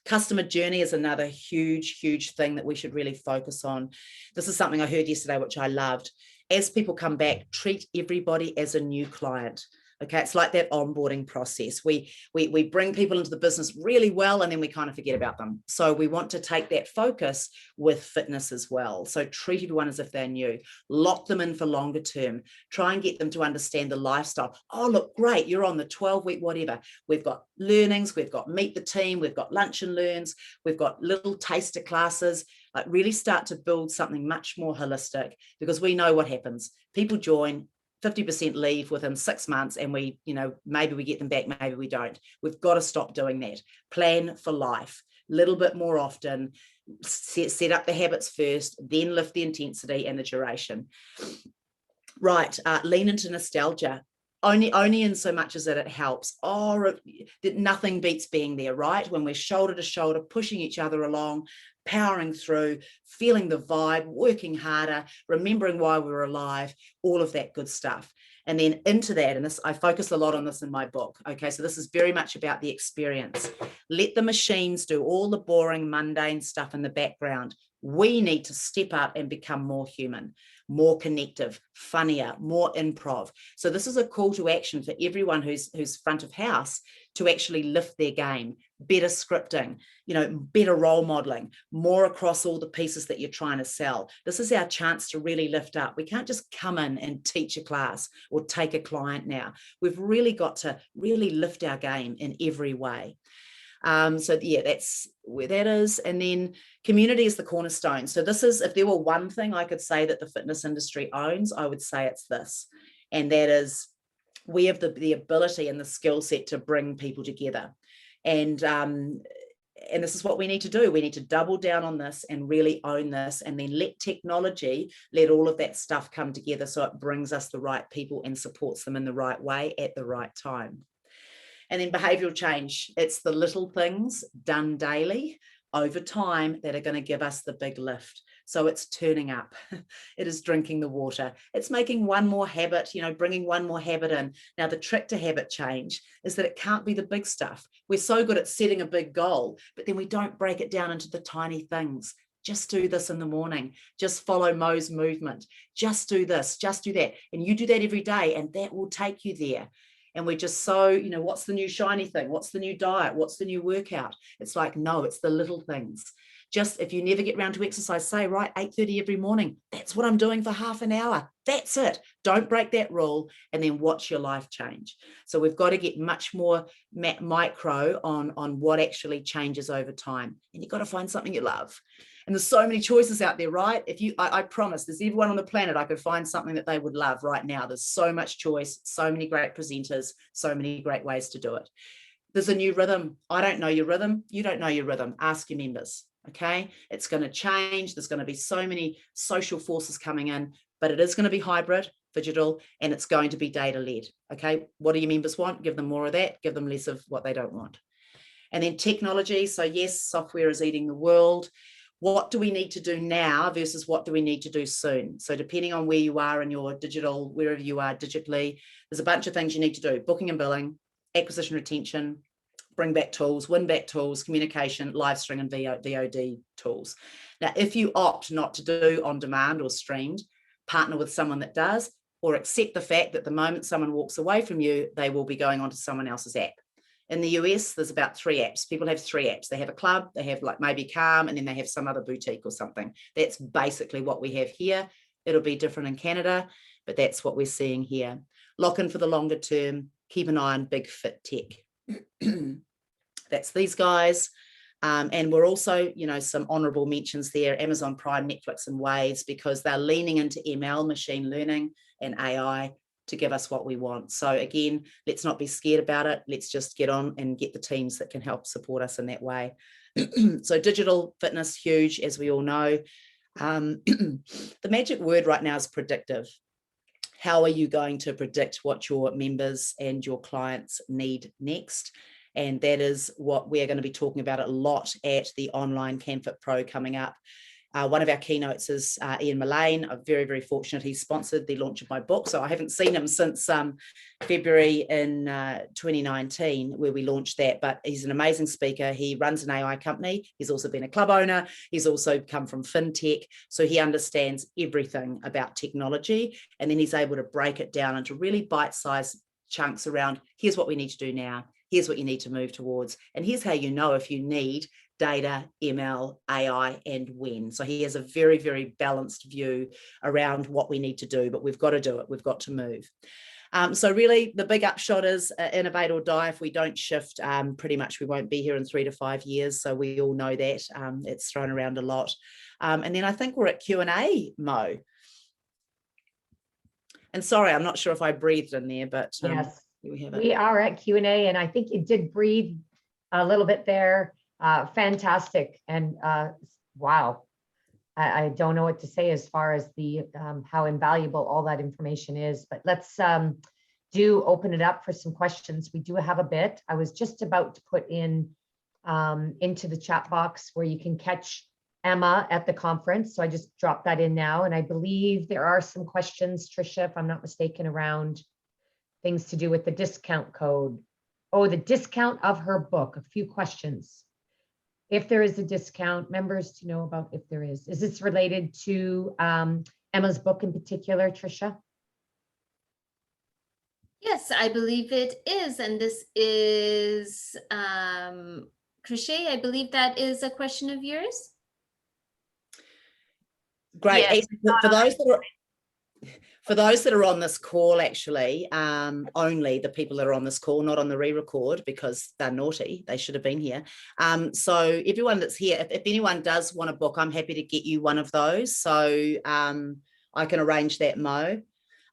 Customer journey is another huge thing that we should really focus on. This is something I heard yesterday, which I loved. As people come back, treat everybody as a new client. Okay, it's like that onboarding process. We bring people into the business really well, and then we kind of forget about them. So we want to take that focus with fitness as well. So treat everyone as if they're new, lock them in for longer term, try and get them to understand the lifestyle. Oh, look, great, you're on the 12-week whatever. We've got learnings, we've got meet the team, we've got lunch and learns, we've got little taster classes. Like really start to build something much more holistic, because we know what happens. People join, 50% leave within 6 months, and we, maybe we get them back, maybe we don't. We've got to stop doing that. Plan for life, a little bit more often, set up the habits first, then lift the intensity and the duration. Right, lean into nostalgia. Only in so much as that it helps. Nothing beats being there, right? When we're shoulder to shoulder, pushing each other along, powering through, feeling the vibe, working harder, remembering why we were alive, all of that good stuff. And then into that, and this, I focus a lot on this in my book. Okay, so this is very much about the experience. Let the machines do all the boring, mundane stuff in the background. We need to step up and become more human, more connective, funnier, more improv. So this is a call to action for everyone who's front of house to actually lift their game, better scripting, better role modeling, more across all the pieces that you're trying to sell. This is our chance to really lift up. We can't just come in and teach a class or take a client now. We've really got to really lift our game in every way. So yeah, that's where that is. And then community is the cornerstone. So this is, if there were one thing I could say that the fitness industry owns, I would say it's this. And that is, we have the ability and the skill set to bring people together. And this is what we need to do. We need to double down on this and really own this, and then let technology, let all of that stuff come together so it brings us the right people and supports them in the right way at the right time. And then behavioral change. It's the little things done daily over time that are going to give us the big lift. So it's turning up. It is drinking the water. It's making one more habit, bringing one more habit in. Now, the trick to habit change is that it can't be the big stuff. We're so good at setting a big goal, but then we don't break it down into the tiny things. Just do this in the morning. Just follow Mo's movement. Just do this, just do that. And you do that every day, and that will take you there. And we're just so, what's the new shiny thing? What's the new diet? What's the new workout? It's like, no, it's the little things. Just if you never get around to exercise, say, right, 8:30 every morning. That's what I'm doing for half an hour. That's it. Don't break that rule, and then watch your life change. So we've got to get much more micro on what actually changes over time. And you've got to find something you love. And there's so many choices out there, right? I promise there's everyone on the planet I could find something that they would love right now. There's so much choice, so many great presenters, so many great ways to do it. There's a new rhythm. I don't know your rhythm. You don't know your rhythm. Ask your members, okay? It's going to change. There's going to be so many social forces coming in, but it is going to be hybrid, digital, and it's going to be data-led, okay? What do your members want? Give them more of that. Give them less of what they don't want. And then technology. So yes, software is eating the world. What do we need to do now versus what do we need to do soon? So depending on where you are in your digital, wherever you are digitally, there's a bunch of things you need to do: booking and billing, acquisition, retention, bring back tools, win back tools, communication, live stream and VOD tools. Now, if you opt not to do on demand or streamed, partner with someone that does, or accept the fact that the moment someone walks away from you, they will be going onto someone else's app. In the US, there's about 3 apps. People have 3 apps. They have a club, they have like maybe Calm, and then they have some other boutique or something. That's basically what we have here. It'll be different in Canada, but that's what we're seeing here. Lock in for the longer term. Keep an eye on big fit tech. That's these guys. And we're also, some honorable mentions there: Amazon Prime, Netflix, and Waves, because they're leaning into ML, machine learning, and AI to give us what we want. So again, let's not be scared about it. Let's just get on and get the teams that can help support us in that way. So digital fitness, huge, as we all know. The magic word right now is predictive. How are you going to predict what your members and your clients need next? And that is what we're going to be talking about a lot at the online CanFit Pro coming up. One of our keynotes is Ian Mullane. I'm very, very fortunate. He sponsored the launch of my book. So I haven't seen him since February in 2019, where we launched that. But he's an amazing speaker. He runs an AI company. He's also been a club owner. He's also come from fintech. So he understands everything about technology. And then he's able to break it down into really bite-sized chunks around, here's what we need to do now, here's what you need to move towards, and here's how you know if you need data, ML, AI, and when. So he has a very, very balanced view around what we need to do, but we've got to do it, we've got to move. So really the big upshot is innovate or die. If we don't shift, pretty much we won't be here in 3 to 5 years. So we all know that. It's thrown around a lot. And then I think we're at Q&A, Mo. And sorry, I'm not sure if I breathed in there, but Yes, we are at Q&A, and I think you did breathe a little bit there. Fantastic. And wow, I don't know what to say as far as the how invaluable all that information is, but let's do open it up for some questions. We do have a bit. I was just about to put in into the chat box where you can catch Emma at the conference. So I just dropped that in now. And I believe there are some questions, Tricia, if I'm not mistaken, around things to do with the discount code. Oh, the discount of her book, a few questions. If there is a discount, members to know about if there is. Is this related to Emma's book in particular, Tricia? Yes, I believe it is. And this is, Crochet, I believe that is a question of yours. Great. Yes. For those that are on this call, actually, only the people that are on this call, not on the re-record, because they're naughty, they should have been here. So everyone that's here, if anyone does want a book, I'm happy to get you one of those. So I can arrange that, Mo.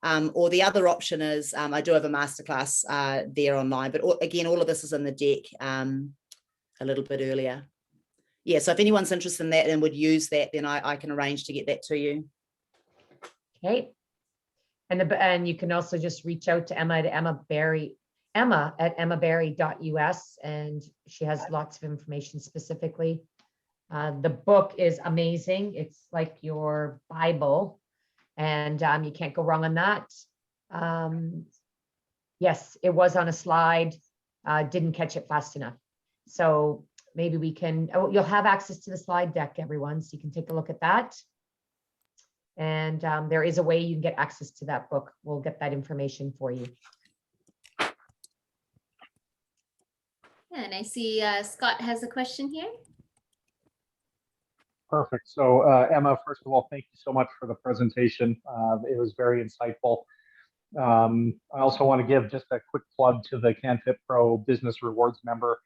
Or the other option is, I do have a masterclass there online, but again, all of this is in the deck a little bit earlier. Yeah, so if anyone's interested in that and would use that, then I can arrange to get that to you. Okay. And you can also just reach out to Emma at emmaberry.us, and she has lots of information specifically. The book is amazing. It's like your Bible, and you can't go wrong on that. Yes, it was on a slide. Didn't catch it fast enough. So maybe we can, you'll have access to the slide deck, everyone, so you can take a look at that. And there is a way you can get access to that book. We'll get that information for you. Yeah, and I see Scott has a question here. Perfect. So Emma, first of all, thank you so much for the presentation. It was very insightful. I also want to give just a quick plug to the CanFit Pro Business Rewards member.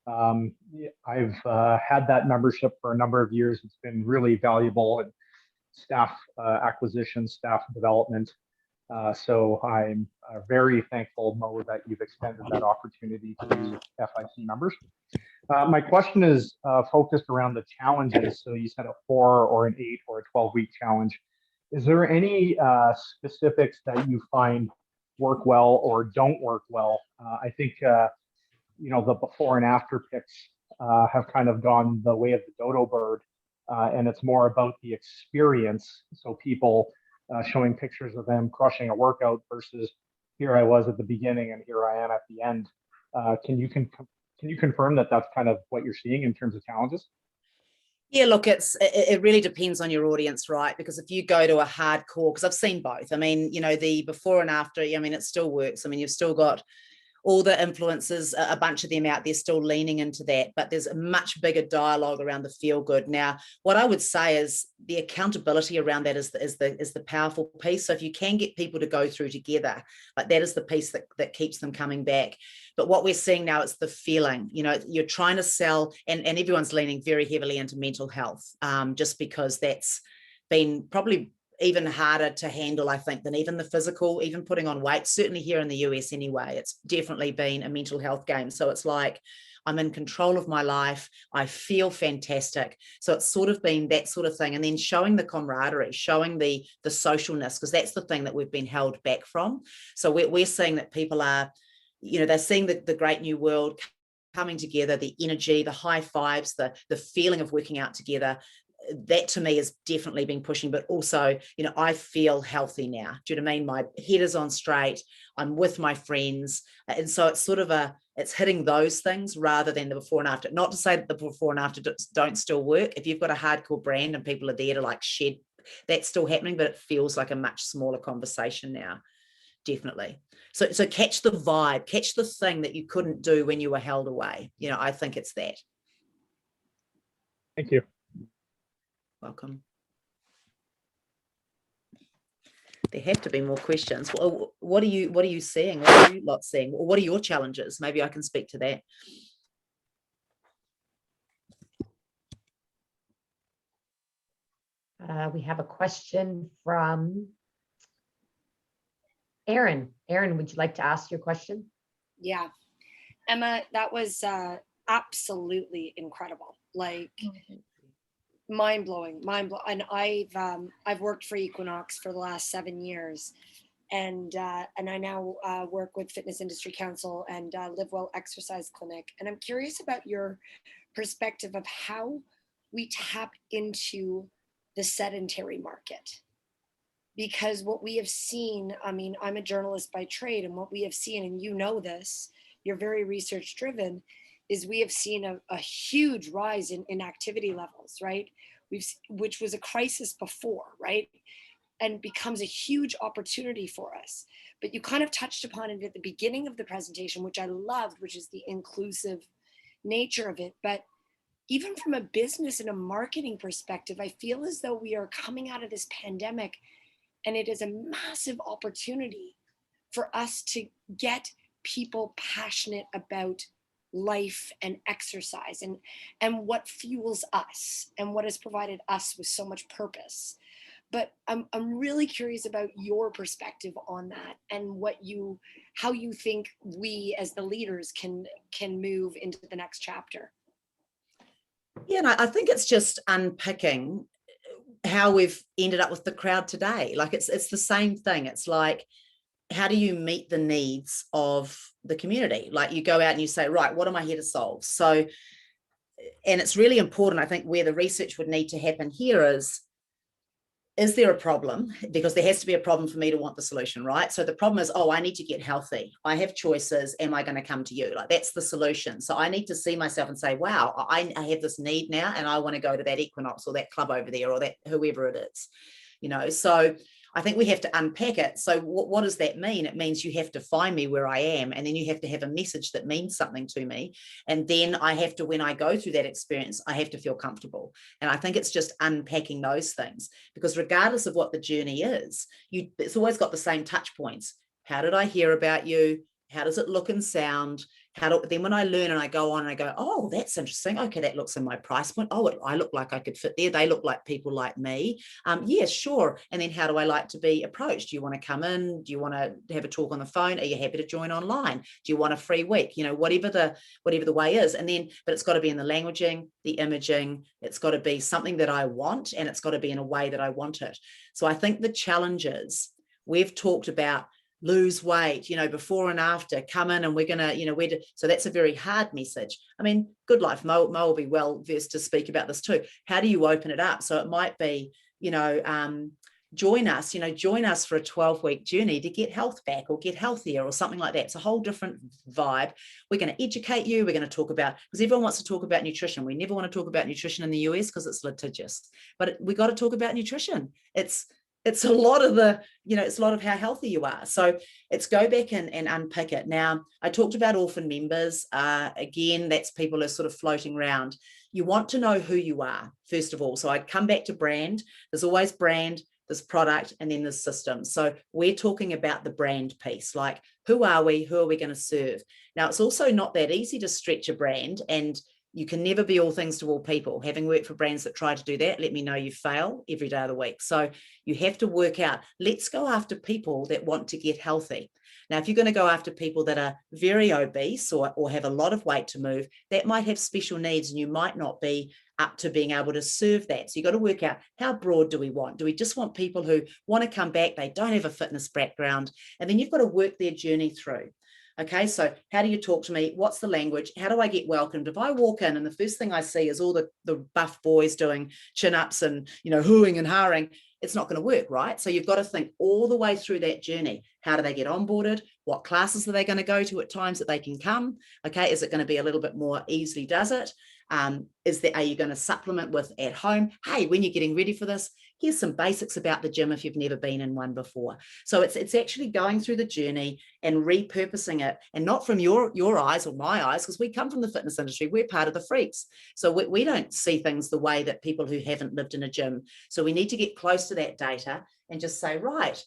I've had that membership for a number of years. It's been really valuable in staff acquisition, staff development. So I'm very thankful, Mo, that you've extended that opportunity to FIC members. My question is focused around the challenges. So you said a 4 or an 8 or a 12-week challenge. Is there any specifics that you find work well or don't work well? I think you know, the before and after pics have kind of gone the way of the dodo bird, and it's more about the experience. So people showing pictures of them crushing a workout versus here I was at the beginning and here I am at the end. Can you confirm that that's kind of what you're seeing in terms of challenges? Yeah, look, it really depends on your audience, right? Because if you go to a hardcore, because I've seen both. I mean, you know, the before and after, I mean, it still works. I mean, you've still got all the influencers, a bunch of them out there still leaning into that, but there's a much bigger dialogue around the feel good. Now, what I would say is the accountability around that is the powerful piece. So if you can get people to go through together, like that is the piece that keeps them coming back. But what we're seeing now is the feeling, you know, you're trying to sell, and everyone's leaning very heavily into mental health, just because that's been probably even harder to handle, I think, than even the physical, even putting on weight, certainly here in the US anyway. It's definitely been a mental health game. So it's like, I'm in control of my life. I feel fantastic. So it's sort of been that sort of thing. And then showing the camaraderie, showing the socialness, because that's the thing that we've been held back from. So we're seeing that people are, you know, they're seeing the great new world coming together, the energy, the high fives, the feeling of working out together. That to me has definitely been pushing, but also, you know, I feel healthy now. Do you know what I mean? My head is on straight. I'm with my friends. And so it's sort of it's hitting those things rather than the before and after. Not to say that the before and after don't still work. If you've got a hardcore brand and people are there to like shed, that's still happening, but it feels like a much smaller conversation now. definitely. So catch the vibe, catch the thing that you couldn't do when you were held away. You know, I think it's that. Thank you. Welcome. There have to be more questions. Well, what are you seeing? What are you lot seeing? What are your challenges? Maybe I can speak to that. We have a question from Aaron. Aaron, would you like to ask your question? Yeah, Emma, that was absolutely incredible. Like mind blowing. And I've worked for Equinox for the last 7 years, and I now work with Fitness Industry Council and Live Well Exercise Clinic. And I'm curious about your perspective of how we tap into the sedentary market. Because what we have seen, I mean, I'm a journalist by trade, and what we have seen, and you know this, you're very research driven, is we have seen a huge rise in activity levels, right? Which was a crisis before, right? And becomes a huge opportunity for us. But you kind of touched upon it at the beginning of the presentation, which I loved, which is the inclusive nature of it. But even from a business and a marketing perspective, I feel as though we are coming out of this pandemic, and it is a massive opportunity for us to get people passionate about life and exercise and what fuels us and what has provided us with so much purpose. But I'm really curious about your perspective on that and how you think we as the leaders can move into the next chapter. Yeah, and I think it's just unpicking how we've ended up with the crowd today. Like it's the same thing. It's like, how do you meet the needs of the community? Like you go out and you say, right, what am I here to solve? So, and it's really important, I think, where the research would need to happen here is there a problem? Because there has to be a problem for me to want the solution, right? So the problem is, oh, I need to get healthy. I have choices. Am I going to come to you? Like that's the solution. So I need to see myself and say, wow, I have this need now, and I want to go to that Equinox or that club over there or that whoever it is, you know. So I think we have to unpack it. So what does that mean? It means you have to find me where I am, and then you have to have a message that means something to me. And then I have to, when I go through that experience, I have to feel comfortable. And I think it's just unpacking those things, because regardless of what the journey is, it's always got the same touch points. How did I hear about you? How does it look and sound? Then when I learn and I go on and I go, oh, that's interesting. Okay, that looks in my price point. Oh, I look like I could fit there. They look like people like me. Yeah, sure. And then how do I like to be approached? Do you want to come in? Do you want to have a talk on the phone? Are you happy to join online? Do you want a free week? You know, whatever the way is. And then, but it's got to be in the languaging, the imaging. It's got to be something that I want, and it's got to be in a way that I want it. So I think the challenges we've talked about, lose weight, you know, before and after, come in and we're going to, you know, so that's a very hard message. I mean, good life, Mo will be well versed to speak about this too. How do you open it up? So it might be, you know, join us for a 12-week journey to get health back or get healthier or something like that. It's a whole different vibe. We're going to educate you. We're going to talk about, because everyone wants to talk about nutrition. We never want to talk about nutrition in the US because it's litigious, but we got to talk about nutrition. It's a lot of it's a lot of how healthy you are. So it's go back and unpick it. Now, I talked about orphan members. Again, that's people who are sort of floating around. You want to know who you are, first of all. So I'd come back to brand. There's always brand, there's product, and then there's systems. So we're talking about the brand piece, like who are we? Who are we going to serve? Now, it's also not that easy to stretch a brand, and you can never be all things to all people. Having worked for brands that try to do that, let me know you fail every day of the week. So you have to work out, let's go after people that want to get healthy. Now, if you're going to go after people that are very obese or have a lot of weight to move, that might have special needs, and you might not be up to being able to serve that. So you've got to work out, how broad do we want? Do we just want people who want to come back, they don't have a fitness background? And then you've got to work their journey through. Okay, so how do you talk to me? What's the language? How do I get welcomed? If I walk in and the first thing I see is all the buff boys doing chin-ups and, you know, hooing and haaing, it's not going to work, right? So you've got to think all the way through that journey. How do they get onboarded? What classes are they going to go to at times that they can come? Okay, is it going to be a little bit more easily does it? Are you going to supplement with at home? Hey, when you're getting ready for this, here's some basics about the gym if you've never been in one before. So it's actually going through the journey and repurposing it, and not from your eyes or my eyes, because we come from the fitness industry. We're part of the freaks. So we don't see things the way that people who haven't lived in a gym. So we need to get close to that data and just say, right,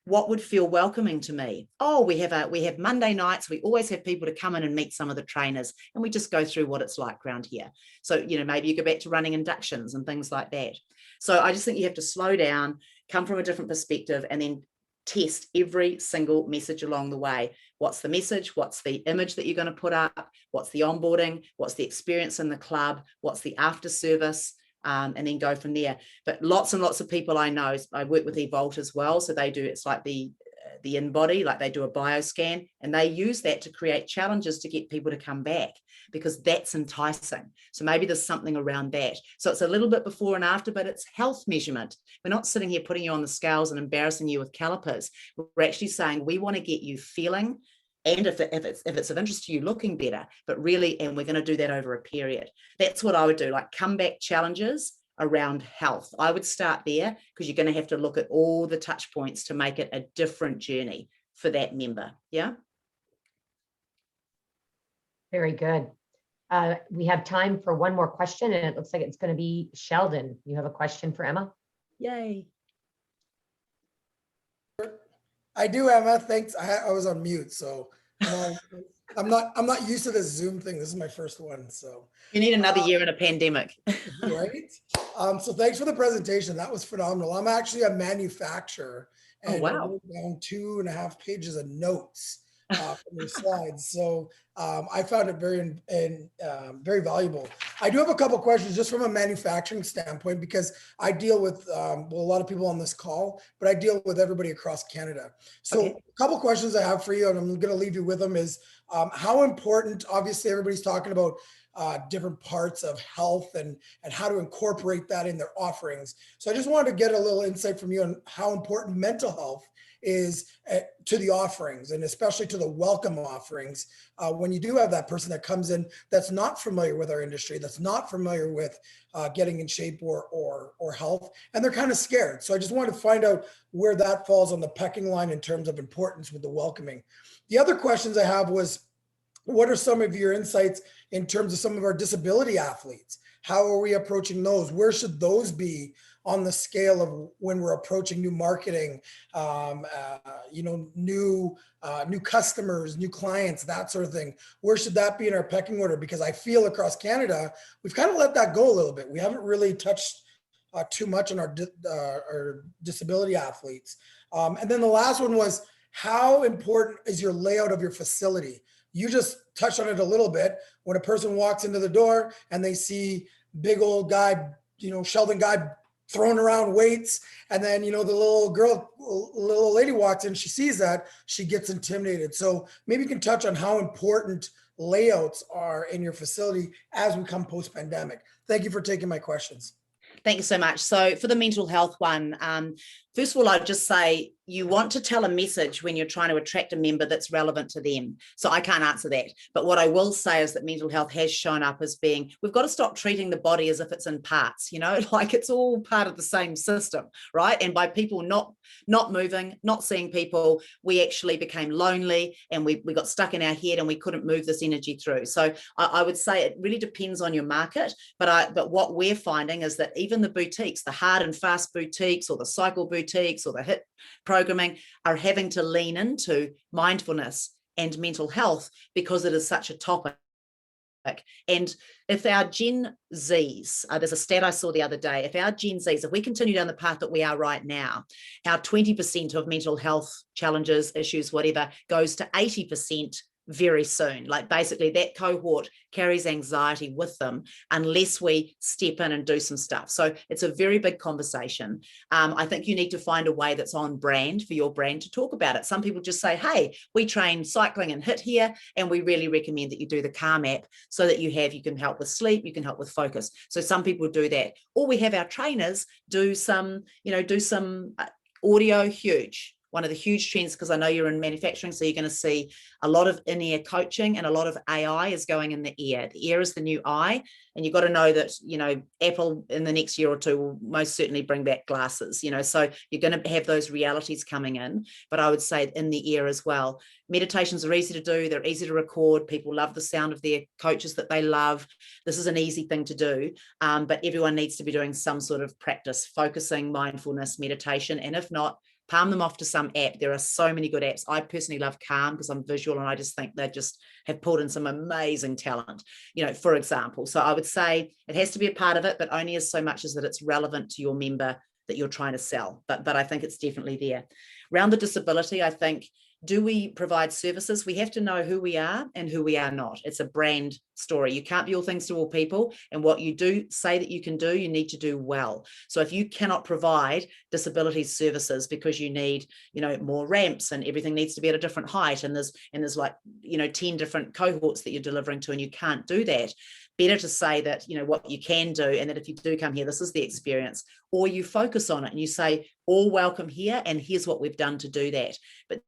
what would feel welcoming to me? Oh, we have Monday nights. We always have people to come in and meet some of the trainers, and we just go through what it's like around here. So, maybe you go back to running inductions and things like that. So I just think you have to slow down, come from a different perspective, and then test every single message along the way. What's the message? What's the image that you're going to put up? What's the onboarding? What's the experience in the club? What's the after service? And then go from there. But lots and lots of people I know, I work with Evolt as well. So they do, it's like the in-body, like they do a bioscan, and they use that to create challenges to get people to come back, because that's enticing. So maybe there's something around that. So it's a little bit before and after, but it's health measurement. We're not sitting here putting you on the scales and embarrassing you with calipers. We're actually saying we want to get you feeling, and if it's of interest to you, looking better, but really, and we're going to do that over a period. That's what I would do, like comeback challenges around health. I would start there, because you're going to have to look at all the touch points to make it a different journey for that member. Yeah. Very good. We have time for one more question, and it looks like it's going to be Sheldon. You have a question for Emma? Yay. I do, Emma. Thanks. I was on mute, so I'm not used to this Zoom thing. This is my first one, so You need another year in a pandemic. right. So thanks for the presentation. That was phenomenal. I'm actually a manufacturer, and wow. I wrote down 2.5 pages of notes from your slides. So I found it very valuable. I do have a couple questions just from a manufacturing standpoint, because I deal with a lot of people on this call, but I deal with everybody across Canada. So Okay. a couple questions I have for you, and I'm going to leave you with them, is how important, obviously everybody's talking about different parts of health and how to incorporate that in their offerings. So I just wanted to get a little insight from you on how important mental health is to the offerings, and especially to the welcome offerings. When you do have that person that comes in that's not familiar with our industry, that's not familiar with getting in shape or health, and they're kind of scared. So I just wanted to find out where that falls on the pecking line in terms of importance with the welcoming. The other questions I have was, what are some of your insights in terms of some of our disability athletes? How are we approaching those? Where should those be on the scale of when we're approaching new marketing, new customers, new clients, that sort of thing? Where should that be in our pecking order? Because I feel across Canada, we've kind of let that go a little bit. We haven't really touched too much on our disability athletes. And then the last one was, how important is your layout of your facility? You just touched on it a little bit. When a person walks into the door and they see big old guy, Sheldon guy throwing around weights, and then, the little lady walks in, she sees that, she gets intimidated. So maybe you can touch on how important layouts are in your facility as we come post-pandemic. Thank you for taking my questions. Thank you so much. So for the mental health one, first of all, I'd just say you want to tell a message when you're trying to attract a member that's relevant to them. So I can't answer that. But what I will say is that mental health has shown up as being, we've got to stop treating the body as if it's in parts, like it's all part of the same system, right? And by people not moving, not seeing people, we actually became lonely, and we got stuck in our head, and we couldn't move this energy through. So I would say it really depends on your market. But what we're finding is that even the boutiques, the hard and fast boutiques, or the cycle boutiques, or the HIIT programming, are having to lean into mindfulness and mental health because it is such a topic. And if our Gen Zs, there's a stat I saw the other day, if our Gen Zs, if we continue down the path that we are right now, our 20% of mental health challenges, issues, whatever, goes to 80% very soon. Like basically that cohort carries anxiety with them unless we step in and do some stuff. So it's a very big conversation. I think you need to find a way that's on brand for your brand to talk about it. Some people just say, hey, we train cycling and HIIT here, and we really recommend that you do the Calm app so that you can help with sleep, you can help with focus. So some people do that. Or we have our trainers do some audio, huge. one of the huge trends, because I know you're in manufacturing, so you're going to see a lot of in-ear coaching, and a lot of AI is going in the ear. The ear is the new eye, and you've got to know that, you know, Apple in the next year or two will most certainly bring back glasses, you know, so you're going to have those realities coming in, but I would say in the ear as well. Meditations are easy to do, they're easy to record, people love the sound of their coaches that they love. This is an easy thing to do, but everyone needs to be doing some sort of practice, focusing, mindfulness, meditation, and if not, palm them off to some app. There are so many good apps. I personally love Calm because I'm visual, and I just think they just have pulled in some amazing talent, you know, for example. So I would say it has to be a part of it, but only as so much as that it's relevant to your member that you're trying to sell. But I think it's definitely there. Around the disability, I think, do we provide services? We have to know who we are and who we are not. It's a brand story. You can't be all things to all people. And what you do say that you can do, you need to do well. So if you cannot provide disability services because you need, you know, more ramps and everything needs to be at a different height, and there's like, you know, 10 different cohorts that you're delivering to, and you can't do that, better to say that, you know, what you can do, and that if you do come here, this is the experience, or you focus on it and you say, all welcome here, and here's what we've done to do that. But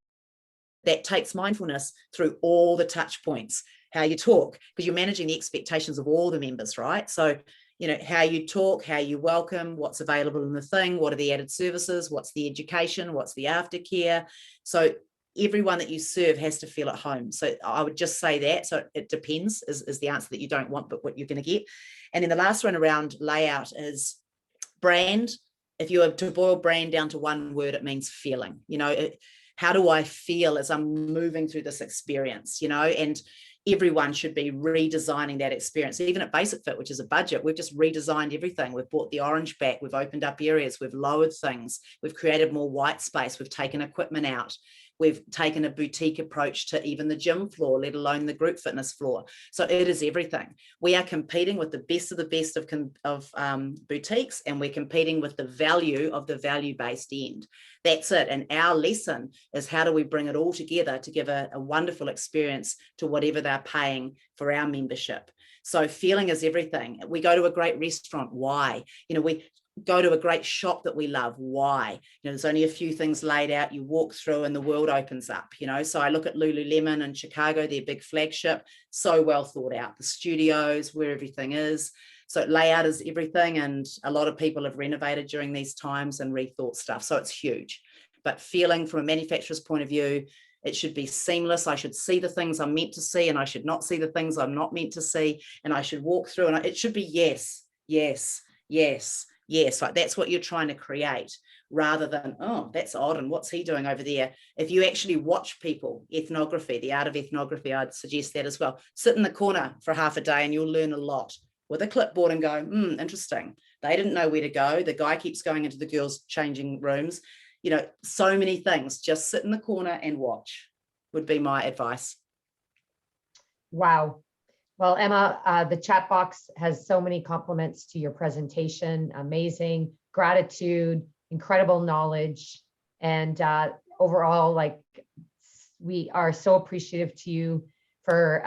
that takes mindfulness through all the touch points, how you talk, because you're managing the expectations of all the members, right? So, you know, how you talk, how you welcome, what's available in the thing, what are the added services, what's the education, what's the aftercare. So everyone that you serve has to feel at home. So I would just say that. So it depends is the answer that you don't want, but what you're going to get. And then the last one around layout is brand. If you were to boil brand down to one word, it means feeling. You know, how do I feel as I'm moving through this experience, you know? And everyone should be redesigning that experience. Even at Basic Fit, which is a budget, we've just redesigned everything. We've brought the orange back, we've opened up areas, we've lowered things, we've created more white space, we've taken equipment out, we've taken a boutique approach to even the gym floor, let alone the group fitness floor. So it is everything. We are competing with the best of boutiques, and we're competing with the value of the value-based end. That's it. And our lesson is, how do we bring it all together to give a wonderful experience to whatever they're paying for our membership. So feeling is everything. We go to a great restaurant. Why? You know, we go to a great shop that we love. Why? You know, there's only a few things laid out. You walk through and the world opens up, you know. So I look at Lululemon in Chicago, their big flagship, so well thought out. The studios, where everything is. So layout is everything. And a lot of people have renovated during these times and rethought stuff. So it's huge. But feeling from a manufacturer's point of view, it should be seamless. I should see the things I'm meant to see, and I should not see the things I'm not meant to see. And I should walk through, and it should be yes, yes, yes, yes. Like that's what you're trying to create, rather than, oh, that's odd, and what's he doing over there? If you actually watch people, ethnography, the art of ethnography, I'd suggest that as well. Sit in the corner for half a day and you'll learn a lot with a clipboard and go, interesting. They didn't know where to go. The guy keeps going into the girls' changing rooms. You know, so many things. Just sit in the corner and watch would be my advice. Wow. Well, Emma, the chat box has so many compliments to your presentation. Amazing, gratitude, incredible knowledge, and overall, like, we are so appreciative to you for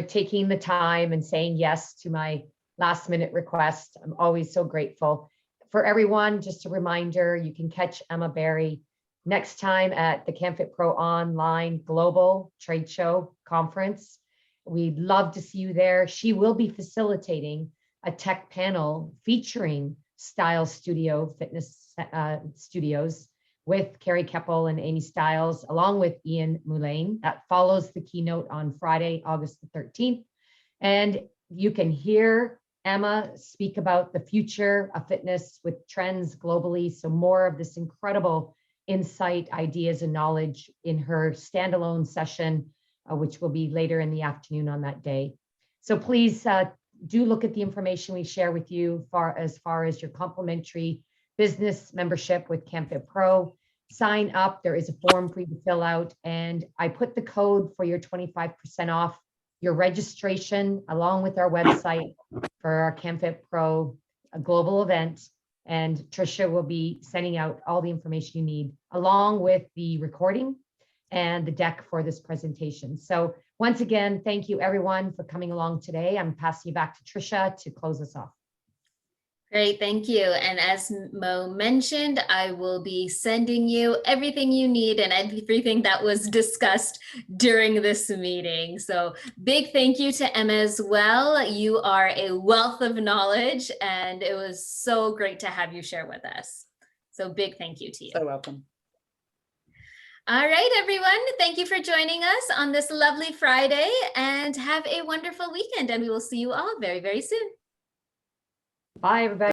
taking the time and saying yes to my last minute request. I'm always so grateful. For everyone, just a reminder, you can catch Emma Barry next time at the CanFit Pro Online Global Trade Show Conference. We'd love to see you there. She will be facilitating a tech panel featuring Style Studio Fitness Studios with Carrie Keppel and Amy Stiles, along with Ian Mulane. That follows the keynote on Friday, August the 13th. And you can hear Emma speak about the future of fitness with trends globally. So more of this incredible insight, ideas, and knowledge in her standalone session, which will be later in the afternoon on that day. So please do look at the information we share with you as far as your complimentary business membership with CanFit Pro. Sign up. There is a form for you to fill out, and I put the code for your 25% off your registration along with our website for our CanFit Pro global event. And Tricia will be sending out all the information you need, along with the recording and the deck for this presentation. So once again, thank you everyone for coming along today. I'm passing you back to Tricia to close us off. Great, thank you. And as Mo mentioned, I will be sending you everything you need and everything that was discussed during this meeting. So big thank you to Emma as well. You are a wealth of knowledge, and it was so great to have you share with us. So big thank you to you. So welcome. All right, everyone. Thank you for joining us on this lovely Friday, and have a wonderful weekend. And we will see you all very, very soon. Bye, everybody.